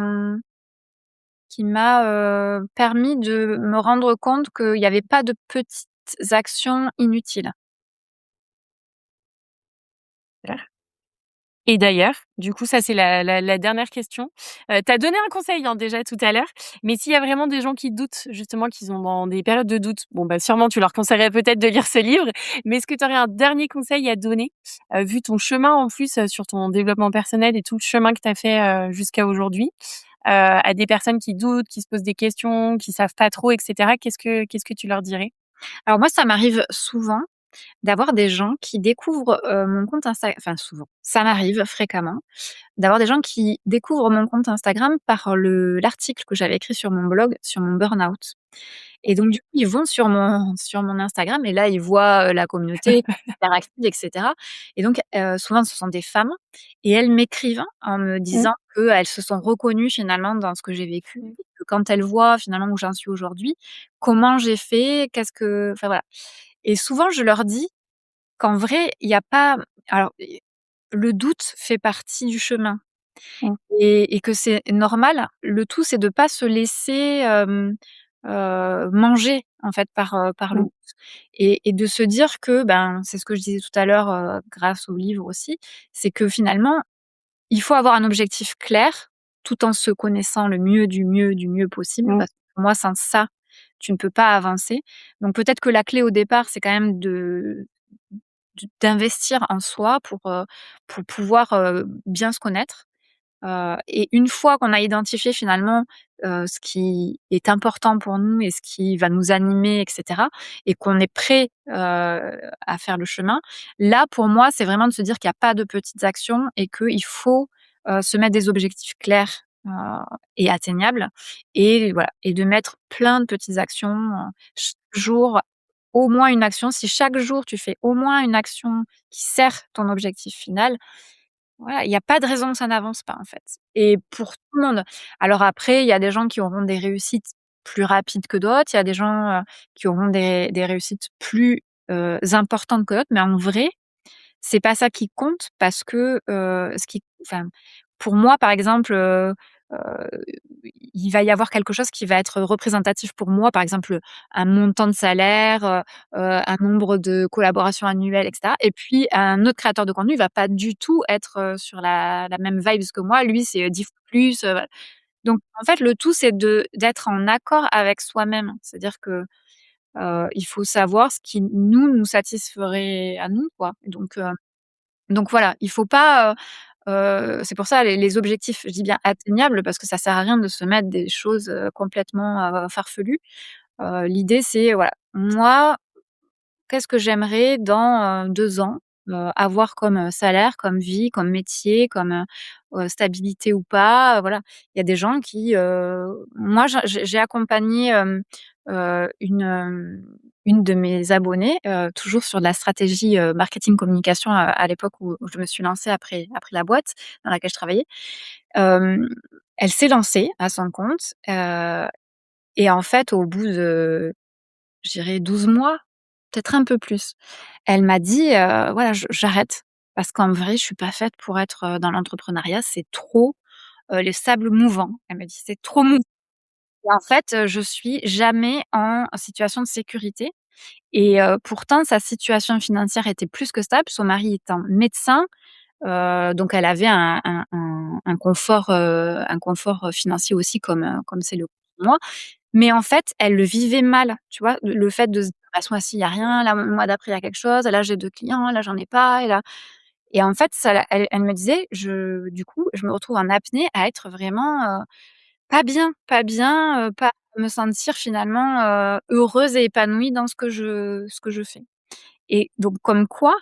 permis de me rendre compte qu'il y avait pas de petites actions inutiles. Et d'ailleurs, du coup, ça c'est la dernière question. Tu as donné un conseil, hein, déjà tout à l'heure, mais s'il y a vraiment des gens qui doutent, justement, qu'ils ont dans des périodes de doute, bon, bah, sûrement tu leur conseillerais peut-être de lire ce livre, mais est-ce que tu aurais un dernier conseil à donner, vu ton chemin en plus, sur ton développement personnel et tout le chemin que tu as fait, jusqu'à aujourd'hui, à des personnes qui doutent, qui se posent des questions, qui savent pas trop et cetera, qu'est-ce que tu leur dirais? Alors moi, ça m'arrive souvent d'avoir des gens qui découvrent, mon compte enfin souvent, ça m'arrive fréquemment d'avoir des gens qui découvrent mon compte Instagram par le l'article que j'avais écrit sur mon blog sur mon burn-out et donc du coup, ils vont sur mon Instagram et là, ils voient, la communauté hyper active et cetera et donc souvent ce sont des femmes et elles m'écrivent en me Mmh. disant qu'elles se sont reconnues finalement dans ce que j'ai vécu Mmh. et que quand elles voient finalement où j'en suis aujourd'hui, comment j'ai fait, qu'est-ce que enfin voilà et souvent je leur dis qu'en vrai, il y a pas alors, le doute fait partie du chemin Mmh. et que c'est normal. Le tout, c'est de pas se laisser, manger, en fait, par le Mmh. doute et de se dire que, ben, c'est ce que je disais tout à l'heure, grâce au livre aussi, c'est que finalement, il faut avoir un objectif clair, tout en se connaissant le mieux du mieux du mieux possible, Mmh. parce que pour moi, sans ça, tu ne peux pas avancer. Donc peut-être que la clé au départ, c'est quand même d'investir en soi pour pouvoir, bien se connaître, et une fois qu'on a identifié finalement, ce qui est important pour nous et ce qui va nous animer et cetera et qu'on est prêt, à faire le chemin, là pour moi, c'est vraiment de se dire qu'il y a pas de petites actions et qu'il faut, se mettre des objectifs clairs, et atteignables et voilà et de mettre plein de petites actions, chaque jour, au moins une action. Si chaque jour tu fais au moins une action qui sert ton objectif final, voilà, il y a pas de raison que ça n'avance pas, en fait et pour tout le monde. Alors après, il y a des gens qui auront des réussites plus rapides que d'autres, il y a des gens, qui auront des réussites plus, importantes que d'autres, mais en vrai, c'est pas ça qui compte parce que, ce qui enfin, pour moi, par exemple, heu, il va y avoir quelque chose qui va être représentatif pour moi, par exemple, un montant de salaire, un nombre de collaborations annuelles et cetera et puis un autre créateur de contenu, il va pas du tout être, sur la même vibes que moi. Lui, c'est, 10 fois plus, voilà. Donc en fait, le tout, c'est d'être en accord avec soi-même. C'est-à-dire que, il faut savoir ce qui nous satisferait à nous, quoi. Donc voilà, il faut pas, c'est pour ça les objectifs, je dis bien atteignables parce que ça sert à rien de se mettre des choses, complètement, farfelues. L'idée c'est voilà, moi, qu'est-ce que j'aimerais dans, 2 ans, avoir comme, salaire, comme vie, comme métier, comme, stabilité ou pas, voilà. Il y a des gens qui, moi j'ai accompagné, une de mes abonnées, toujours sur de la stratégie, marketing communication à l'époque où je me suis lancée après la boîte dans laquelle je travaillais. Hem, Elle s'est lancée à son compte, et en fait au bout de je dirais 12 mois, peut-être un peu plus. Elle m'a dit, «Voilà, j'arrête parce qu'en vrai, je suis pas faite pour être, dans l'entrepreneuriat, c'est trop, les sables mouvants». Elle m'a dit: «C'est trop mou» et en fait, je suis jamais en situation de sécurité et pourtant sa situation financière était plus que stable. Son mari étant médecin, donc elle avait un confort, financier aussi comme c'est le cas pour moi. Mais en fait, elle le vivait mal, tu vois? Le fait de se dire: «Bah, ce mois-ci, il y a rien, là, le mois d'après, il y a quelque chose, là, j'ai 2 clients, là, j'en ai pas et là» et en fait, ça la elle me disait: «Je du coup, je me retrouve en apnée à être vraiment, pas bien, pas me sentir finalement, heureuse et épanouie dans ce que je fais» et donc comme quoi,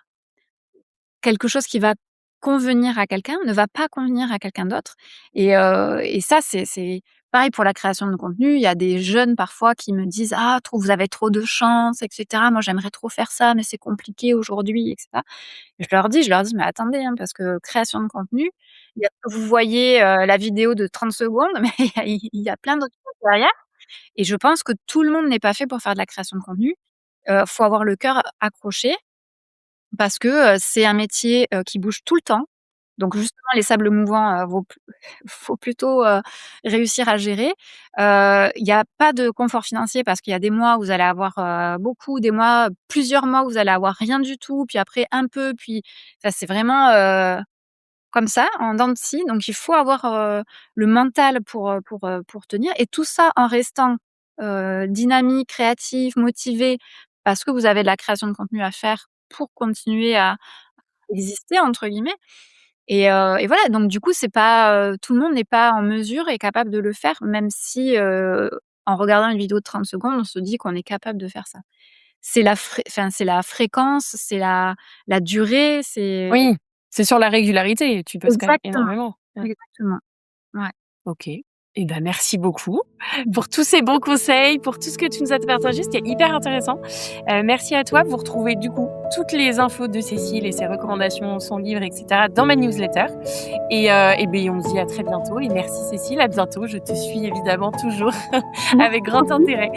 quelque chose qui va convenir à quelqu'un ne va pas convenir à quelqu'un d'autre et ça, c'est pareil pour la création de contenu. Il y a des jeunes parfois qui me disent: «Ah, trop vous avez trop de chance et cetera. Moi, j'aimerais trop faire ça, mais c'est compliqué aujourd'hui et cetera». Je leur dis: «Mais attendez, hein, parce que création de contenu, il y a vous voyez, la vidéo de 30 secondes, mais il y a plein d'autres choses derrière et je pense que tout le monde n'est pas fait pour faire de la création de contenu. Faut avoir le cœur accroché parce que, c'est un métier, qui bouge tout le temps. Donc justement les sables mouvants, vaut p faut plutôt, réussir à gérer. Il y a pas de confort financier parce qu'il y a des mois où vous allez avoir, beaucoup, des mois plusieurs mois où vous allez avoir rien du tout, puis après un peu, puis enfin c'est vraiment, comme ça, en dents de scie. Donc il faut avoir, le mental pour tenir et tout ça en restant, dynamique, créatif, motivé parce que vous avez de la création de contenu à faire pour continuer à «exister» entre guillemets et voilà. Donc du coup, c'est pas, tout le monde n'est pas en mesure et capable de le faire, même si, en regardant une vidéo de 30 secondes, on se dit qu'on est capable de faire ça. C'est la fréquence, c'est la durée, c'est Oui, c'est sur la régularité, tu bosses quand même exactement, énormément. Ouais. exactement. Ouais. OK. Et ben, merci beaucoup pour tous ces bons conseils, pour tout ce que tu nous as partagé, c'était hyper intéressant. Merci à toi. Vous retrouvez du coup toutes les infos de Cécile et ses recommandations, son livre et cetera dans ma newsletter et beh, on se dit à très bientôt et merci Cécile, à bientôt. Je te suis évidemment toujours avec grand intérêt.